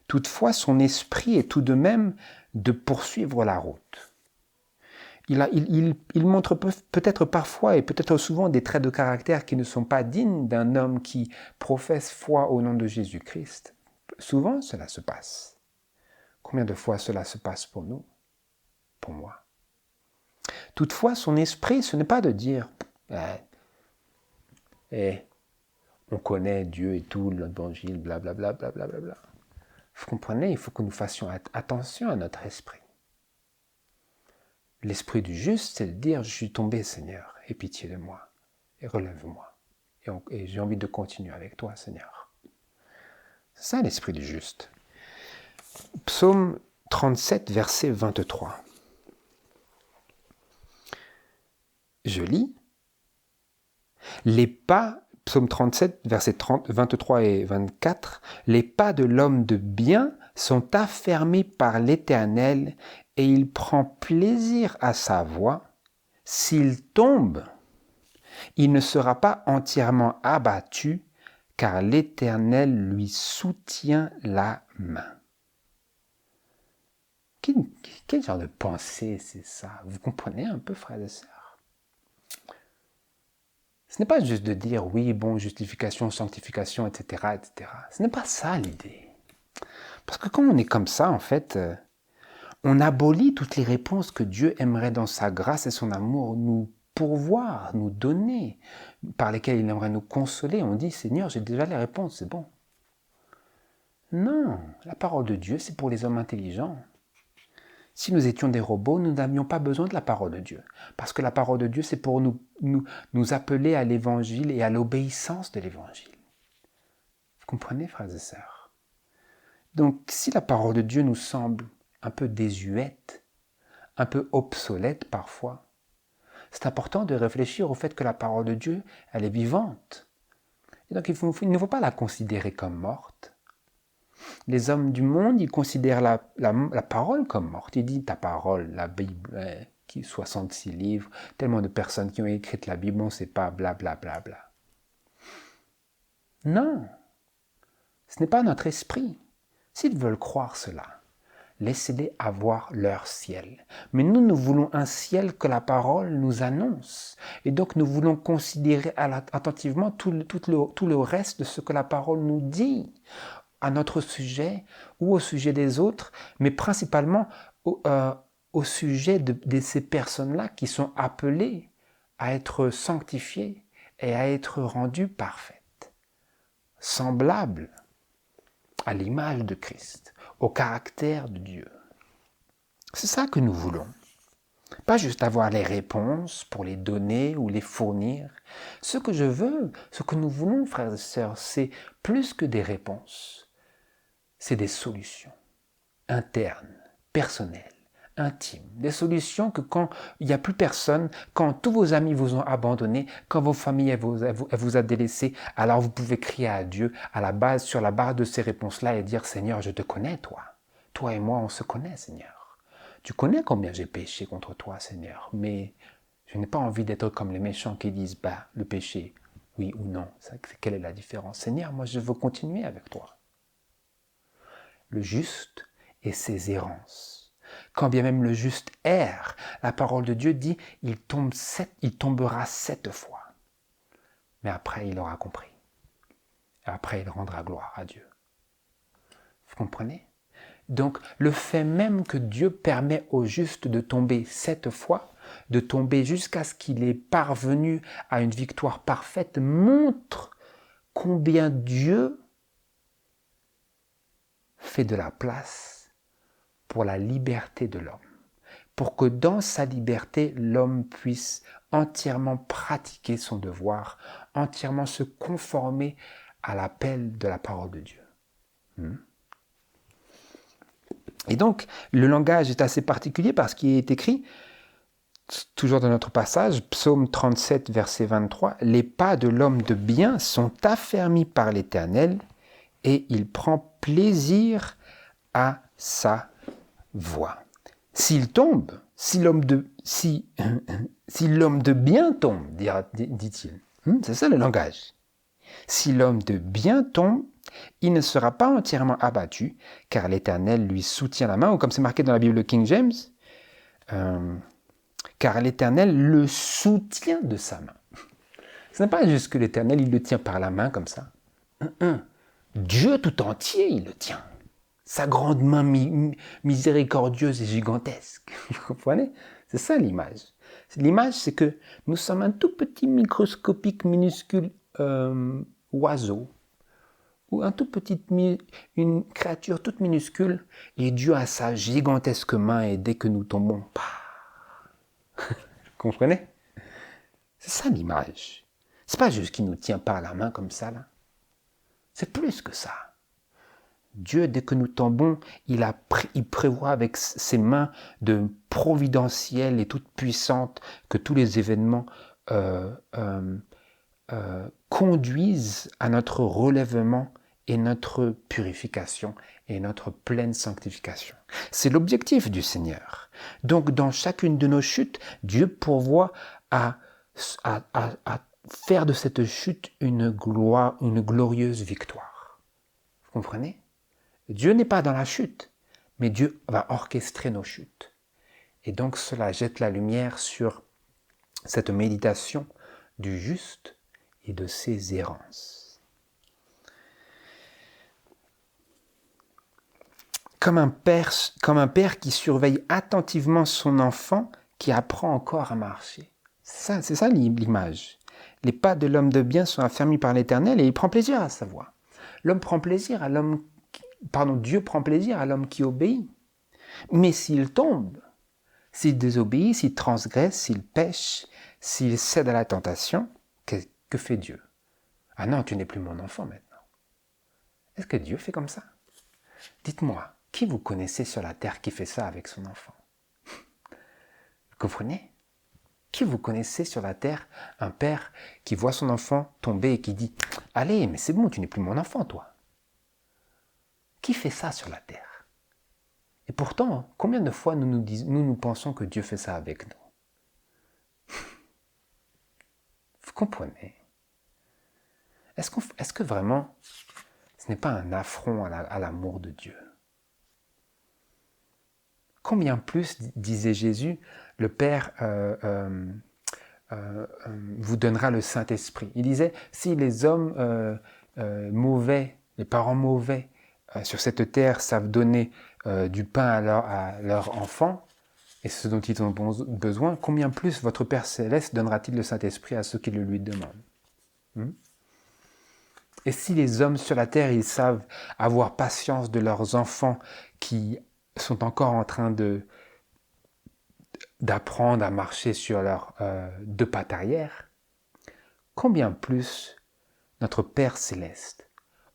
Toutefois, son esprit est tout de même de poursuivre la route. Il montre peut-être parfois et peut-être souvent des traits de caractère qui ne sont pas dignes d'un homme qui professe foi au nom de Jésus-Christ. Souvent, cela se passe. Combien de fois cela se passe pour nous? Pour moi. Toutefois, son esprit, ce n'est pas de dire on connaît Dieu et tout, l'évangile, blablabla, blablabla. Vous comprenez, il faut que nous fassions attention à notre esprit. L'esprit du juste, c'est de dire, je suis tombé, Seigneur, aie pitié de moi, et relève-moi. Et j'ai envie de continuer avec toi, Seigneur. C'est ça l'esprit du juste. Psaume 37, verset 23. Je lis. Les pas, Psaume 37, versets 23 et 24, les pas de l'homme de bien sont affermis par l'Éternel et il prend plaisir à sa voie. S'il tombe, il ne sera pas entièrement abattu, car l'Éternel lui soutient la main. Quel genre de pensée c'est ça? Vous comprenez un peu, frères et sœurs? Ce n'est pas juste de dire oui, bon, justification, sanctification, etc., etc. Ce n'est pas ça l'idée. Parce que quand on est comme ça, en fait, on abolit toutes les réponses que Dieu aimerait dans sa grâce et son amour nous pourvoir, nous donner, par lesquelles il aimerait nous consoler. On dit, Seigneur, j'ai déjà les réponses, c'est bon. Non, la parole de Dieu, c'est pour les hommes intelligents. Si nous étions des robots, nous n'avions pas besoin de la parole de Dieu. Parce que la parole de Dieu, c'est pour nous appeler à l'évangile et à l'obéissance de l'évangile. Vous comprenez, frères et sœurs? Donc, si la parole de Dieu nous semble un peu désuète, un peu obsolète parfois, c'est important de réfléchir au fait que la parole de Dieu, elle est vivante. Et donc, il ne faut pas la considérer comme morte. Les hommes du monde, ils considèrent la parole comme morte. Ils disent ta parole, la Bible, qui 66 livres, tellement de personnes qui ont écrit la Bible, on ne sait pas, blablabla. Bla, bla, bla. Non, ce n'est pas notre esprit. S'ils veulent croire cela, laissez-les avoir leur ciel. Mais nous voulons un ciel que la parole nous annonce. Et donc nous voulons considérer attentivement tout le reste de ce que la parole nous dit à notre sujet ou au sujet des autres, mais principalement au sujet de ces personnes-là qui sont appelées à être sanctifiées et à être rendues parfaites, semblables à l'image de Christ, au caractère de Dieu. C'est ça que nous voulons. Pas juste avoir les réponses pour les donner ou les fournir. Ce que je veux, ce que nous voulons, frères et sœurs, c'est plus que des réponses. C'est des solutions internes, personnelles, intimes, des solutions que quand il n'y a plus personne, quand tous vos amis vous ont abandonné, quand vos familles elle vous a délaissé, alors vous pouvez crier à Dieu sur la base de ces réponses-là et dire « Seigneur, je te connais, toi. Toi et moi, on se connaît, Seigneur. Tu connais combien j'ai péché contre toi, Seigneur, mais je n'ai pas envie d'être comme les méchants qui disent « Bah, le péché, oui ou non, quelle est la différence? Seigneur, moi, je veux continuer avec toi. » Le juste et ses errances. Quand bien même le juste erre, la parole de Dieu dit il tombera 7 fois. Mais après, il aura compris. Et après, il rendra gloire à Dieu. Vous comprenez? Donc, le fait même que Dieu permet au juste de tomber 7 fois, de tomber jusqu'à ce qu'il ait parvenu à une victoire parfaite, montre combien Dieu fait de la place pour la liberté de l'homme, pour que dans sa liberté, l'homme puisse entièrement pratiquer son devoir, entièrement se conformer à l'appel de la parole de Dieu. Et donc, le langage est assez particulier parce qu'il est écrit, toujours dans notre passage, Psaume 37, verset 23, « Les pas de l'homme de bien sont affermis par l'Éternel et il prend plaisir à sa voix. » S'il tombe, si l'homme de bien tombe, dit-il. C'est ça le langage. Si l'homme de bien tombe, il ne sera pas entièrement abattu, car l'Éternel lui soutient la main, ou comme c'est marqué dans la Bible King James, car l'Éternel le soutient de sa main. Ce n'est pas juste que l'Éternel, il le tient par la main comme ça. Dieu tout entier, il le tient. Sa grande main miséricordieuse et gigantesque. Vous comprenez? C'est ça l'image. L'image, c'est que nous sommes un tout petit microscopique minuscule oiseau, ou un tout petit, une créature toute minuscule, et Dieu a sa gigantesque main, et dès que nous tombons, vous comprenez? C'est ça l'image. C'est pas juste qu'il nous tient par la main comme ça, là. C'est plus que ça. Dieu, dès que nous tombons, il prévoit avec ses mains de providentielles et toutes puissantes que tous les événements conduisent à notre relèvement et notre purification et notre pleine sanctification. C'est l'objectif du Seigneur. Donc, dans chacune de nos chutes, Dieu pourvoit à faire de cette chute une glorieuse victoire. Vous comprenez? Dieu n'est pas dans la chute, mais Dieu va orchestrer nos chutes. Et donc cela jette la lumière sur cette méditation du juste et de ses errances. Comme un père qui surveille attentivement son enfant qui apprend encore à marcher. C'est ça l'image. Les pas de l'homme de bien sont affermis par l'Éternel et il prend plaisir à sa voix. Dieu prend plaisir à l'homme qui obéit. Mais s'il tombe, s'il désobéit, s'il transgresse, s'il pêche, s'il cède à la tentation, que fait Dieu? Ah non, tu n'es plus mon enfant maintenant. Est-ce que Dieu fait comme ça? Dites-moi, qui vous connaissez sur la terre qui fait ça avec son enfant? Vous comprenez? Qui vous connaissez sur la terre, un père qui voit son enfant tomber et qui dit « Allez, mais c'est bon, tu n'es plus mon enfant, toi ». Qui fait ça sur la terre? Et pourtant, combien de fois nous pensons que Dieu fait ça avec nous? Vous comprenez? Est-ce que vraiment, ce n'est pas un affront à l'amour de Dieu? Combien plus, disait Jésus, le Père vous donnera le Saint-Esprit. Il disait, si les hommes mauvais, les parents mauvais, sur cette terre savent donner du pain à leurs enfants, et ce dont ils ont besoin, combien plus votre Père Céleste donnera-t-il le Saint-Esprit à ceux qui le lui demandent? Et si les hommes sur la terre, ils savent avoir patience de leurs enfants qui sont encore en train d'apprendre à marcher sur leurs 2 pattes arrière, combien plus notre Père Céleste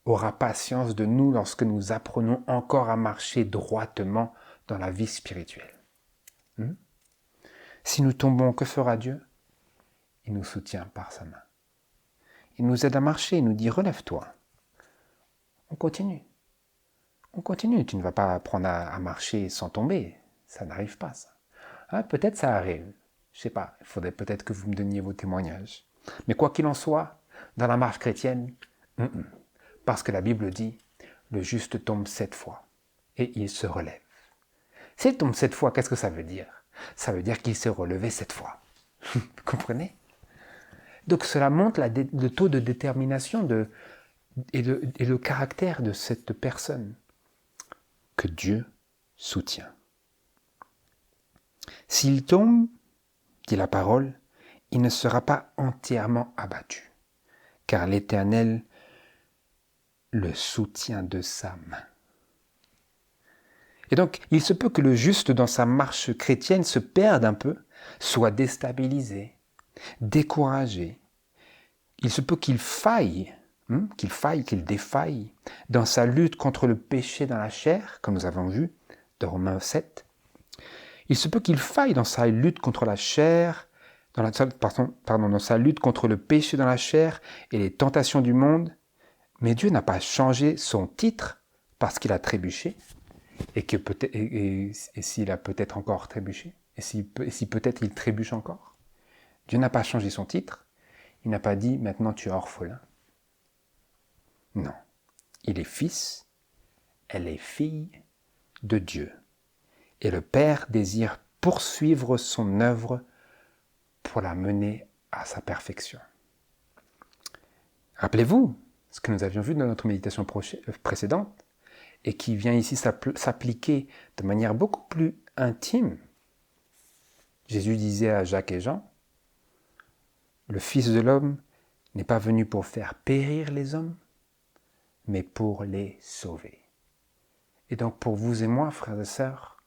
aura patience de nous lorsque nous apprenons encore à marcher droitement dans la vie spirituelle. Si nous tombons, que fera Dieu? Il nous soutient par sa main. Il nous aide à marcher, il nous dit « relève-toi ». On continue. On continue. Tu ne vas pas apprendre à marcher sans tomber. Ça n'arrive pas, ça. Peut-être ça arrive. Je ne sais pas. Il faudrait peut-être que vous me donniez vos témoignages. Mais quoi qu'il en soit, dans la marche chrétienne, parce que la Bible dit « le juste tombe 7 fois et il se relève ». S'il tombe 7 fois, qu'est-ce que ça veut dire? Ça veut dire qu'il s'est relevé 7 fois. Vous comprenez? Donc cela montre le taux de détermination et le caractère de cette personne que Dieu soutient. S'il tombe, dit la parole, il ne sera pas entièrement abattu, car l'Éternel le soutient de sa main. Et donc, il se peut que le juste dans sa marche chrétienne se perde un peu, soit déstabilisé, découragé. Il se peut qu'il faille, qu'il défaille dans sa lutte contre le péché dans la chair, comme nous avons vu dans Romains 7. Il se peut qu'il faille dans sa lutte contre la chair, dans sa lutte contre le péché dans la chair et les tentations du monde. Mais Dieu n'a pas changé son titre parce qu'il a trébuché, et s'il a peut-être encore trébuché, et si peut-être il trébuche encore. Dieu n'a pas changé son titre, il n'a pas dit « maintenant tu es orphelin ». Non, il est fils, elle est fille de Dieu. Et le Père désire poursuivre son œuvre pour la mener à sa perfection. Rappelez-vous ce que nous avions vu dans notre méditation précédente et qui vient ici s'appliquer de manière beaucoup plus intime. Jésus disait à Jacques et Jean, « Le Fils de l'homme n'est pas venu pour faire périr les hommes, mais pour les sauver. » Et donc pour vous et moi, frères et sœurs,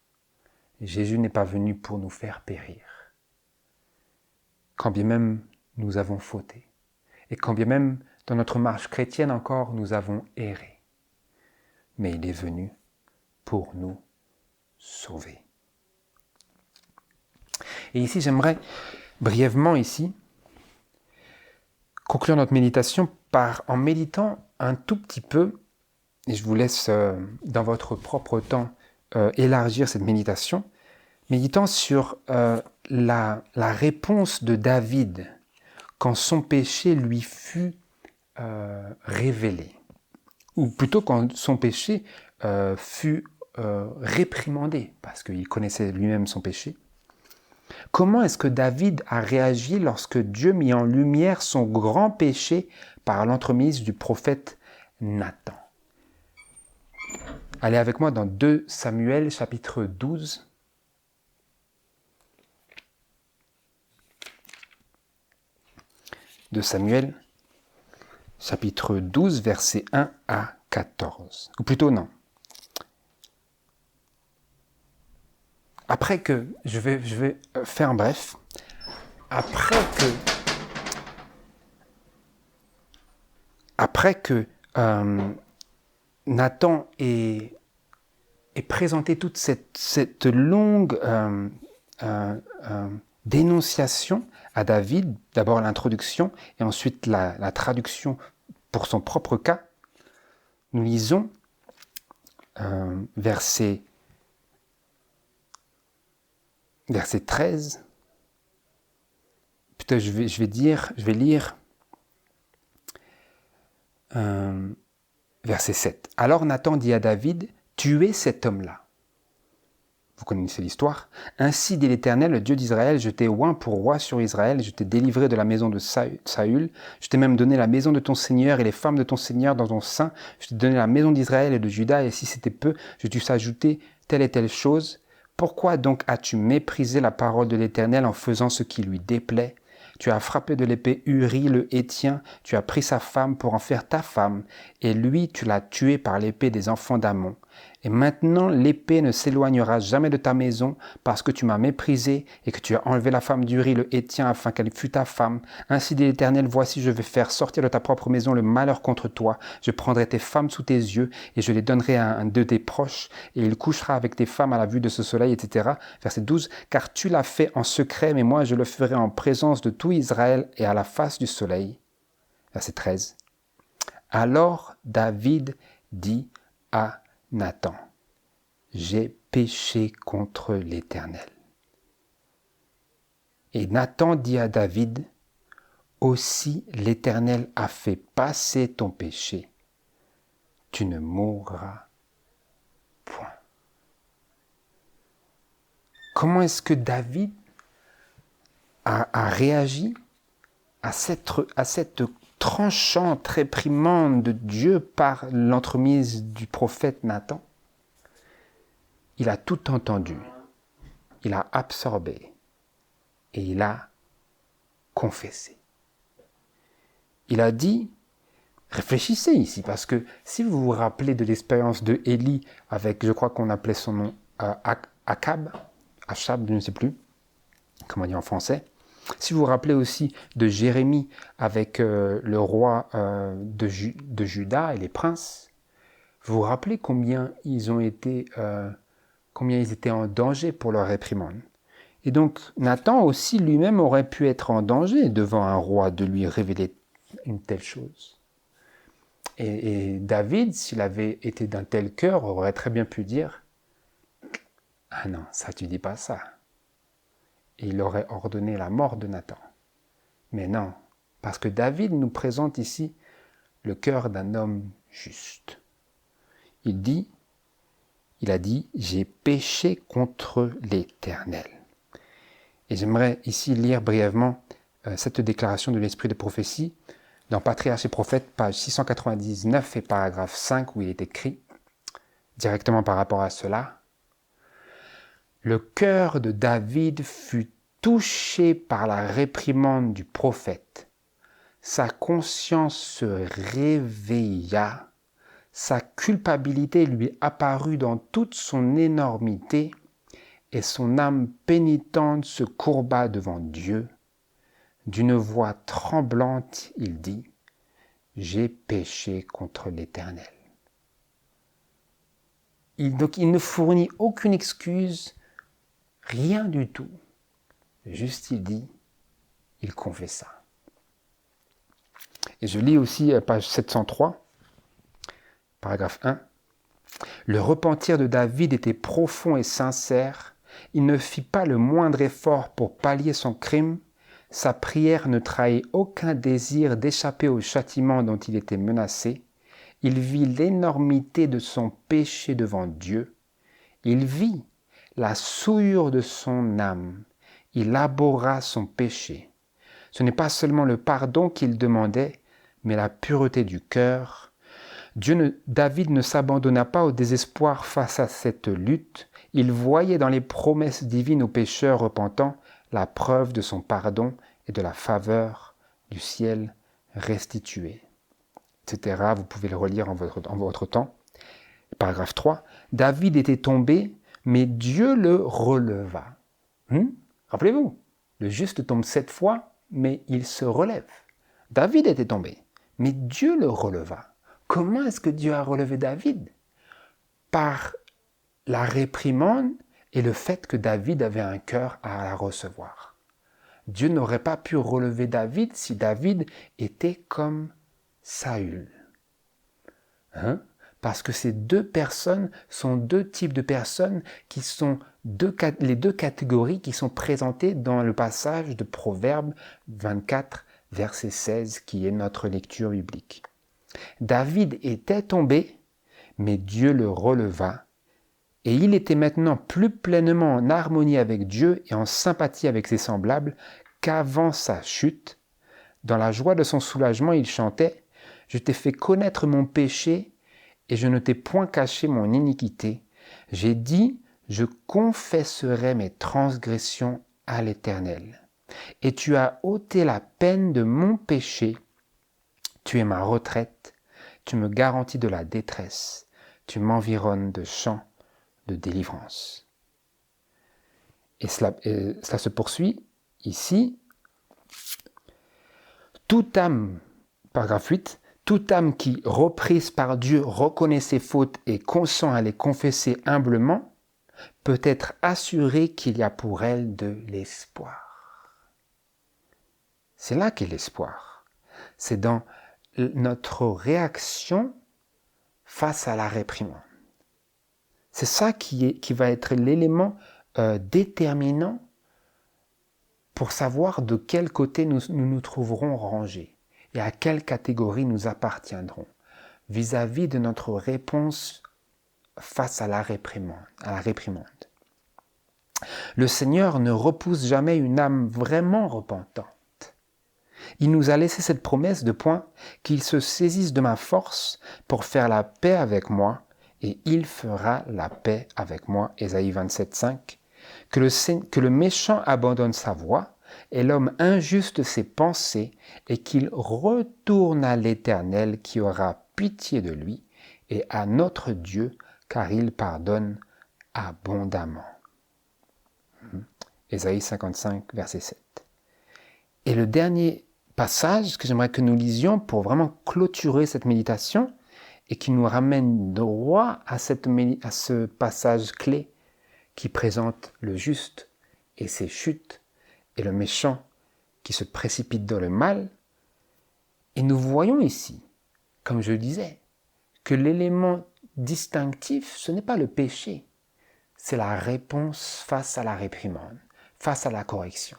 Jésus n'est pas venu pour nous faire périr. Quand bien même nous avons fauté, et quand bien même dans notre marche chrétienne encore nous avons erré, mais il est venu pour nous sauver. Et ici, j'aimerais brièvement conclure notre méditation en méditant un tout petit peu, et je vous laisse dans votre propre temps élargir cette méditation, méditant sur la réponse de David quand son péché lui fut révélé, ou plutôt quand son péché fut réprimandé, parce qu'il connaissait lui-même son péché. Comment est-ce que David a réagi lorsque Dieu mit en lumière son grand péché par l'entremise du prophète Nathan? Allez avec moi dans 2 Samuel chapitre 12. De Samuel, chapitre 12, versets 1 à 14. Ou plutôt non. Après que, je vais faire un bref, après que Nathan ait présenté toute cette longue dénonciation à David, d'abord l'introduction et ensuite la traduction pour son propre cas, nous lisons verset 13. Plutôt, je vais lire verset 7. Alors Nathan dit à David, « Tuez cet homme-là. » Vous connaissez l'histoire. « Ainsi dit l'Éternel, le Dieu d'Israël, je t'ai oint pour roi sur Israël, je t'ai délivré de la maison de Saül, je t'ai même donné la maison de ton Seigneur et les femmes de ton Seigneur dans ton sein, je t'ai donné la maison d'Israël et de Juda, et si c'était peu, je t'eusse ajouté telle et telle chose. Pourquoi donc as-tu méprisé la parole de l'Éternel en faisant ce qui lui déplaît? Tu as frappé de l'épée Uri le Héthien, tu as pris sa femme pour en faire ta femme, et lui tu l'as tué par l'épée des enfants d'Ammon. Et maintenant, l'épée ne s'éloignera jamais de ta maison parce que tu m'as méprisé et que tu as enlevé la femme d'Uri le Héthien afin qu'elle fût ta femme. Ainsi dit l'Éternel, voici je vais faire sortir de ta propre maison le malheur contre toi. Je prendrai tes femmes sous tes yeux et je les donnerai à un de tes proches et il couchera avec tes femmes à la vue de ce soleil, etc. Verset 12, car tu l'as fait en secret, mais moi je le ferai en présence de tout Israël et à la face du soleil. Verset 13. Alors David dit à Nathan, j'ai péché contre l'Éternel. Et Nathan dit à David, aussi l'Éternel a fait passer ton péché, tu ne mourras point. Comment est-ce que David a réagi à cette tranchante réprimande de Dieu par l'entremise du prophète Nathan? Il a tout entendu, il a absorbé et il a confessé. Il a dit, réfléchissez ici, parce que si vous vous rappelez de l'expérience de Élie avec, je crois qu'on appelait son nom Achab, je ne sais plus comment on dit en français. Si vous vous rappelez aussi de Jérémie avec le roi de Juda et les princes, vous vous rappelez combien ils étaient en danger pour leur réprimande. Et donc Nathan aussi lui-même aurait pu être en danger devant un roi de lui révéler une telle chose. Et David, s'il avait été d'un tel cœur, aurait très bien pu dire « Ah non, ça tu dis pas ça ». Et il aurait ordonné la mort de Nathan. Mais non, parce que David nous présente ici le cœur d'un homme juste. Il a dit, j'ai péché contre l'Éternel. Et j'aimerais ici lire brièvement cette déclaration de l'Esprit de prophétie dans Patriarches et Prophètes, page 699 et paragraphe 5, où il est écrit, directement par rapport à cela, le cœur de David fut touché par la réprimande du prophète. Sa conscience se réveilla, sa culpabilité lui apparut dans toute son énormité, et son âme pénitente se courba devant Dieu. D'une voix tremblante, il dit, « J'ai péché contre l'Éternel. » Donc il ne fournit aucune excuse, rien du tout. Juste il dit, il confessa. Et je lis aussi page 703, paragraphe 1. Le repentir de David était profond et sincère. Il ne fit pas le moindre effort pour pallier son crime. Sa prière ne trahit aucun désir d'échapper au châtiment dont il était menacé. Il vit l'énormité de son péché devant Dieu. Il vit la souillure de son âme. Il abhorra son péché. Ce n'est pas seulement le pardon qu'il demandait, mais la pureté du cœur. David ne s'abandonna pas au désespoir face à cette lutte. Il voyait dans les promesses divines aux pécheurs repentants la preuve de son pardon et de la faveur du ciel restituée, etc. Vous pouvez le relire en votre temps. Paragraphe 3. David était tombé, mais Dieu le releva. Rappelez-vous, le juste tombe 7 fois, mais il se relève. David était tombé, mais Dieu le releva. Comment est-ce que Dieu a relevé David? Par la réprimande et le fait que David avait un cœur à la recevoir. Dieu n'aurait pas pu relever David si David était comme Saül. Parce que ces deux personnes sont deux types de personnes qui sont les deux catégories qui sont présentées dans le passage de Proverbes 24, verset 16, qui est notre lecture biblique. David était tombé, mais Dieu le releva, et il était maintenant plus pleinement en harmonie avec Dieu et en sympathie avec ses semblables qu'avant sa chute. Dans la joie de son soulagement, il chantait « Je t'ai fait connaître mon péché, et je ne t'ai point caché mon iniquité. J'ai dit, je confesserai mes transgressions à l'Éternel. Et tu as ôté la peine de mon péché. Tu es ma retraite, tu me garantis de la détresse. tu m'environnes de chants de délivrance. Et cela se poursuit ici. Toute âme, paragraphe 8, toute âme qui, reprise par Dieu, reconnaît ses fautes et consent à les confesser humblement, peut être assurée qu'il y a pour elle de l'espoir. C'est là qu'est l'espoir. C'est dans notre réaction face à la réprimande. C'est ça qui va être l'élément déterminant pour savoir de quel côté nous trouverons rangés et à quelle catégorie nous appartiendrons vis-à-vis de notre réponse face à la réprimande. Le Seigneur ne repousse jamais une âme vraiment repentante. Il nous a laissé cette promesse de point qu'il se saisisse de ma force pour faire la paix avec moi, et il fera la paix avec moi. Ésaïe 27, 5. Que le méchant abandonne sa voie, et l'homme injuste ses pensées, et qu'il retourne à l'Éternel qui aura pitié de lui, et à notre Dieu, car il pardonne abondamment. Ésaïe 55, verset 7. Et le dernier passage que j'aimerais que nous lisions pour vraiment clôturer cette méditation et qui nous ramène droit à ce passage clé qui présente le juste et ses chutes et le méchant qui se précipite dans le mal. Et nous voyons ici, comme je le disais, que l'élément distinctif, ce n'est pas le péché, c'est la réponse face à la réprimande, face à la correction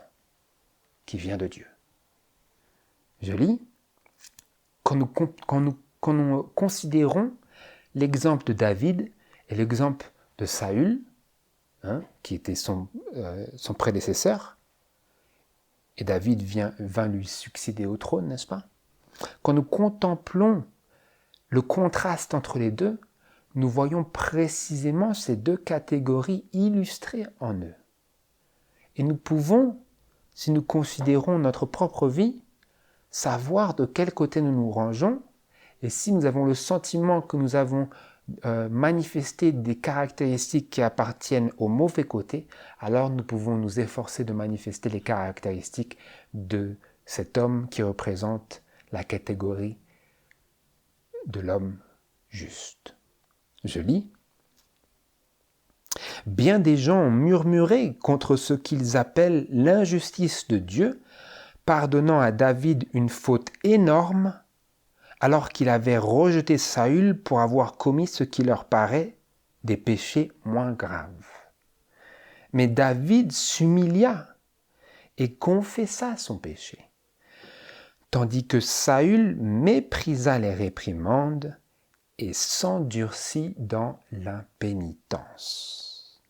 qui vient de Dieu. Je lis, quand nous considérons l'exemple de David et l'exemple de Saül, qui était son prédécesseur, et David vint lui succéder au trône, n'est-ce pas? Quand nous contemplons le contraste entre les deux, nous voyons précisément ces deux catégories illustrées en eux. Et nous pouvons, si nous considérons notre propre vie, savoir de quel côté nous nous rangeons, et si nous avons le sentiment que nous avons manifesté des caractéristiques qui appartiennent au mauvais côté, alors nous pouvons nous efforcer de manifester les caractéristiques de cet homme qui représente la catégorie de l'homme juste. Je lis. Bien des gens ont murmuré contre ce qu'ils appellent l'injustice de Dieu, pardonnant à David une faute énorme, alors qu'il avait rejeté Saül pour avoir commis ce qui leur paraît des péchés moins graves. Mais David s'humilia et confessa son péché, tandis que Saül méprisa les réprimandes et s'endurcit dans l'impénitence.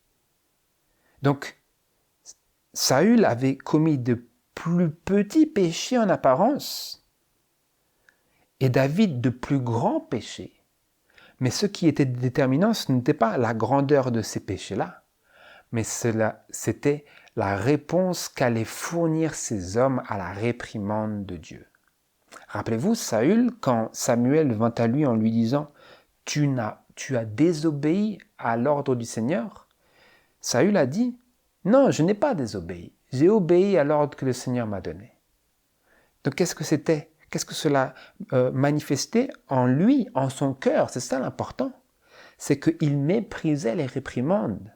Donc, Saül avait commis de plus petits péchés en apparence, et David de plus grands péchés. Mais ce qui était déterminant, ce n'était pas la grandeur de ces péchés-là, mais c'était la réponse qu'allaient fournir ces hommes à la réprimande de Dieu. Rappelez-vous, Saül, quand Samuel vint à lui en lui disant « Tu as désobéi à l'ordre du Seigneur », Saül a dit « Non, je n'ai pas désobéi, j'ai obéi à l'ordre que le Seigneur m'a donné. » Donc qu'est-ce que c'était ? Qu'est-ce que cela manifestait en lui, en son cœur? C'est ça l'important. C'est qu'il méprisait les réprimandes.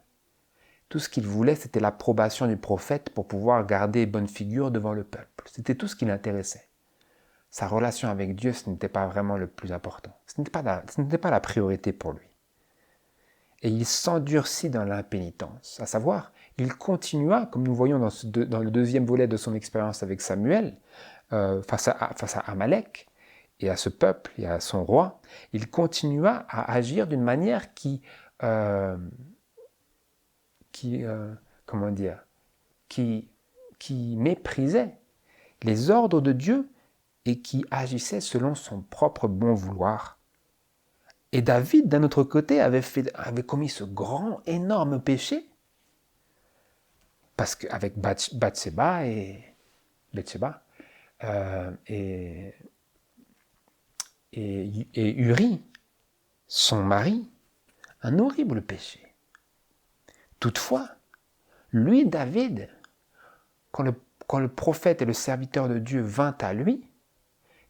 Tout ce qu'il voulait, c'était l'approbation du prophète pour pouvoir garder bonne figure devant le peuple. C'était tout ce qui l'intéressait. Sa relation avec Dieu, ce n'était pas vraiment le plus important. Ce n'était pas la priorité pour lui. Et il s'endurcit dans l'impénitence. À savoir, il continua, comme nous voyons dans le deuxième volet de son expérience avec Samuel, face à Amalek et à ce peuple et à son roi, il continua à agir d'une manière qui méprisait les ordres de Dieu et qui agissait selon son propre bon vouloir. Et David, d'un autre côté, avait commis ce grand, énorme péché, parce qu'avec Bathsheba et Uri, son mari, un horrible péché. Toutefois, lui, David, quand le prophète et le serviteur de Dieu vint à lui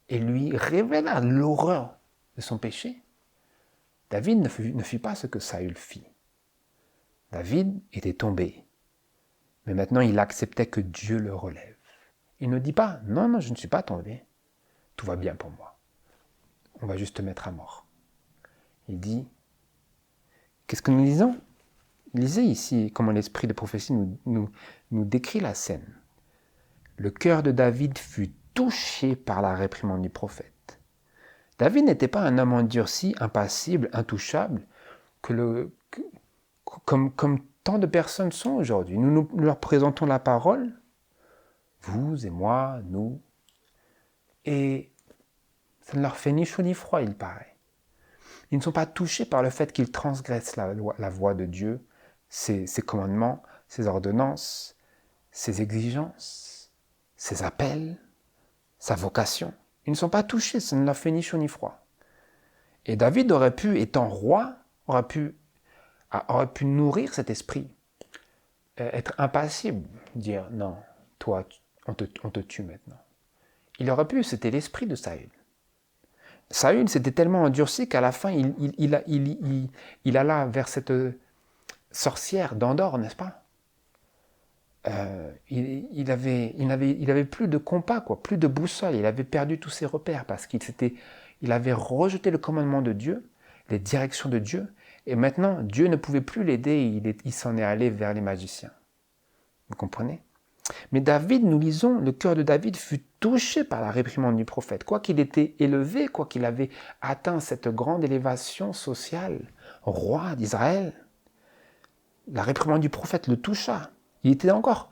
et lui révéla l'horreur de son péché, David ne fit pas ce que Saül fit. David était tombé, mais maintenant il acceptait que Dieu le relève. Il ne dit pas « Non, je ne suis pas tombé, tout va bien pour moi, on va juste te mettre à mort ». Il dit « Qu'est-ce que nous lisons ?» Lisez ici comment l'esprit de prophétie nous décrit la scène. Le cœur de David fut touché par la réprimande du prophète. David n'était pas un homme endurci, impassible, intouchable, comme tant de personnes sont aujourd'hui. Nous leur présentons la parole, vous et moi, nous, et ça ne leur fait ni chaud ni froid, il paraît. Ils ne sont pas touchés par le fait qu'ils transgressent la voie de Dieu, ses commandements, ses ordonnances, ses exigences, ses appels, sa vocation. Ils ne sont pas touchés, ça ne leur fait ni chaud ni froid. Et David aurait pu, étant roi, aurait pu nourrir cet esprit, être impassible, dire non, toi, on te tue maintenant. Il aurait pu, c'était l'esprit de Saül. Saül s'était tellement endurci qu'à la fin, il alla vers cette sorcière d'Endor, n'est-ce pas? Il avait plus de compas, plus de boussole. Il avait perdu tous ses repères parce il avait rejeté le commandement de Dieu, les directions de Dieu, et maintenant Dieu ne pouvait plus l'aider. Il s'en est allé vers les magiciens. Vous comprenez? Mais David, nous lisons, le cœur de David fut touché par la réprimande du prophète. Quoi qu'il était élevé, quoi qu'il avait atteint cette grande élévation sociale, roi d'Israël, la réprimande du prophète le toucha. Il était encore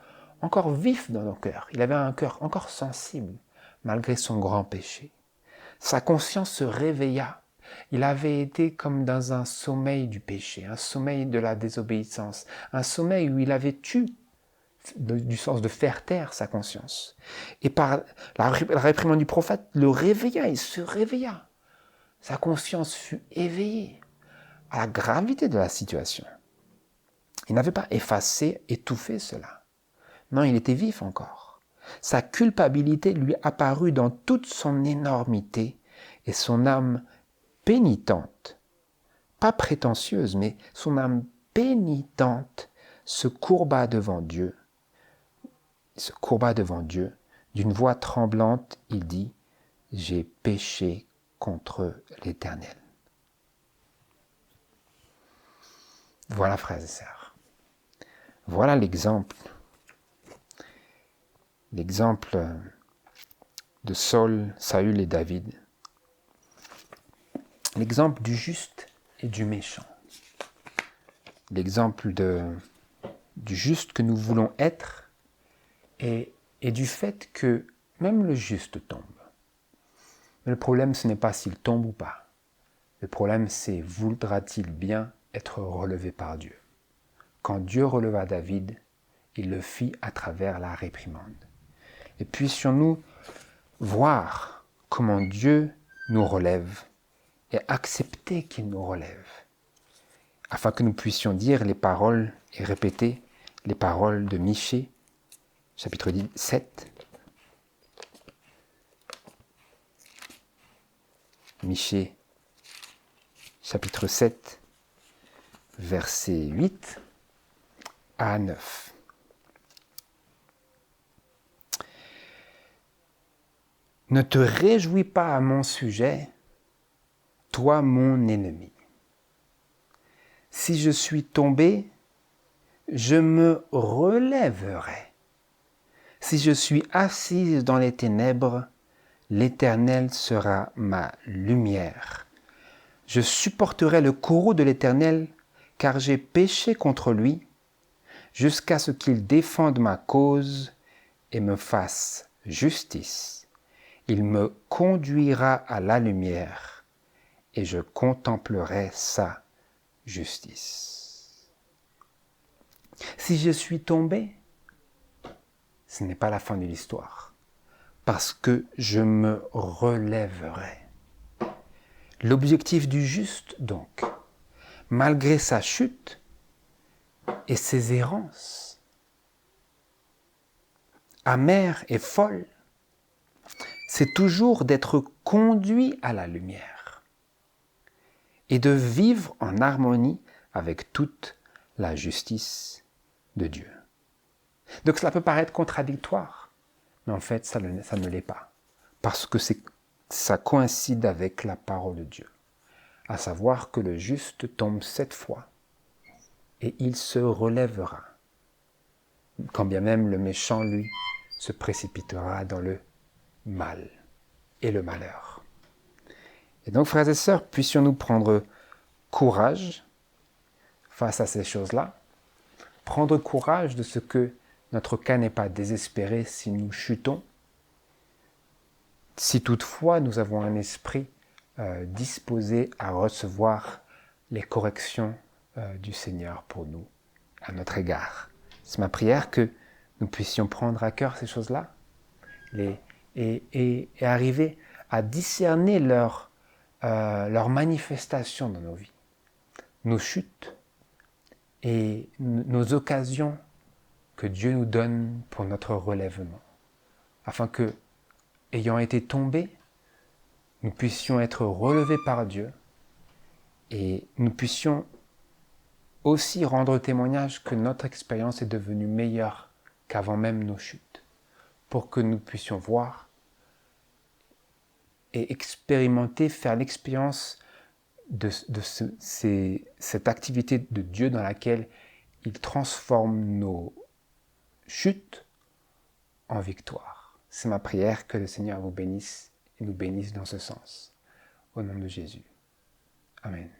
vif dans nos cœurs. Il avait un cœur encore sensible, malgré son grand péché. Sa conscience se réveilla. Il avait été comme dans un sommeil du péché, un sommeil de la désobéissance, un sommeil où il avait eu du sens de faire taire sa conscience. Et par la réprimande du prophète le réveilla, il se réveilla. Sa conscience fut éveillée à la gravité de la situation. Il n'avait pas effacé, étouffé cela. Non, il était vif encore. Sa culpabilité lui apparut dans toute son énormité et son âme pénitente, pas prétentieuse, mais son âme pénitente se courba devant Dieu. D'une voix tremblante, il dit « J'ai péché contre l'Éternel. » Voilà, frères et sœurs. Voilà l'exemple de Saül et David. L'exemple du juste et du méchant. L'exemple du juste que nous voulons être et du fait que même le juste tombe. Mais le problème, ce n'est pas s'il tombe ou pas. Le problème, c'est voudra-t-il bien être relevé par Dieu. Quand Dieu releva David, il le fit à travers la réprimande. Et puissions-nous voir comment Dieu nous relève et accepter qu'il nous relève, afin que nous puissions dire les paroles et répéter les paroles de Michée, chapitre 7. Michée, chapitre 7, verset 8 à 9. Ne te réjouis pas à mon sujet, toi mon ennemi. Si je suis tombé, je me relèverai. Si je suis assise dans les ténèbres, l'Éternel sera ma lumière. Je supporterai le courroux de l'Éternel, car j'ai péché contre lui, jusqu'à ce qu'il défende ma cause et me fasse justice. Il me conduira à la lumière, et je contemplerai sa justice. Si je suis tombé, ce n'est pas la fin de l'histoire, parce que je me relèverai. L'objectif du juste, donc, malgré sa chute et ses errances, amères et folles, c'est toujours d'être conduit à la lumière et de vivre en harmonie avec toute la justice de Dieu. Donc cela peut paraître contradictoire, mais en fait ça ne l'est pas, parce que ça coïncide avec la parole de Dieu, à savoir que le juste tombe 7 fois et il se relèvera, quand bien même le méchant, lui, se précipitera dans le mal et le malheur. Et donc, frères et sœurs, puissions-nous prendre courage face à ces choses-là, prendre courage de ce que notre cas n'est pas désespéré si nous chutons, si toutefois nous avons un esprit disposé à recevoir les corrections du Seigneur pour nous, à notre égard. C'est ma prière que nous puissions prendre à cœur ces choses-là et arriver à discerner leur manifestation dans nos vies, nos chutes et nos occasions que Dieu nous donne pour notre relèvement, afin que, ayant été tombés, nous puissions être relevés par Dieu et nous puissions aussi rendre témoignage que notre expérience est devenue meilleure qu'avant même nos chutes, pour que nous puissions voir et expérimenter, faire l'expérience de cette activité de Dieu dans laquelle il transforme nos chutes en victoire. C'est ma prière, que le Seigneur vous bénisse et nous bénisse dans ce sens. Au nom de Jésus. Amen.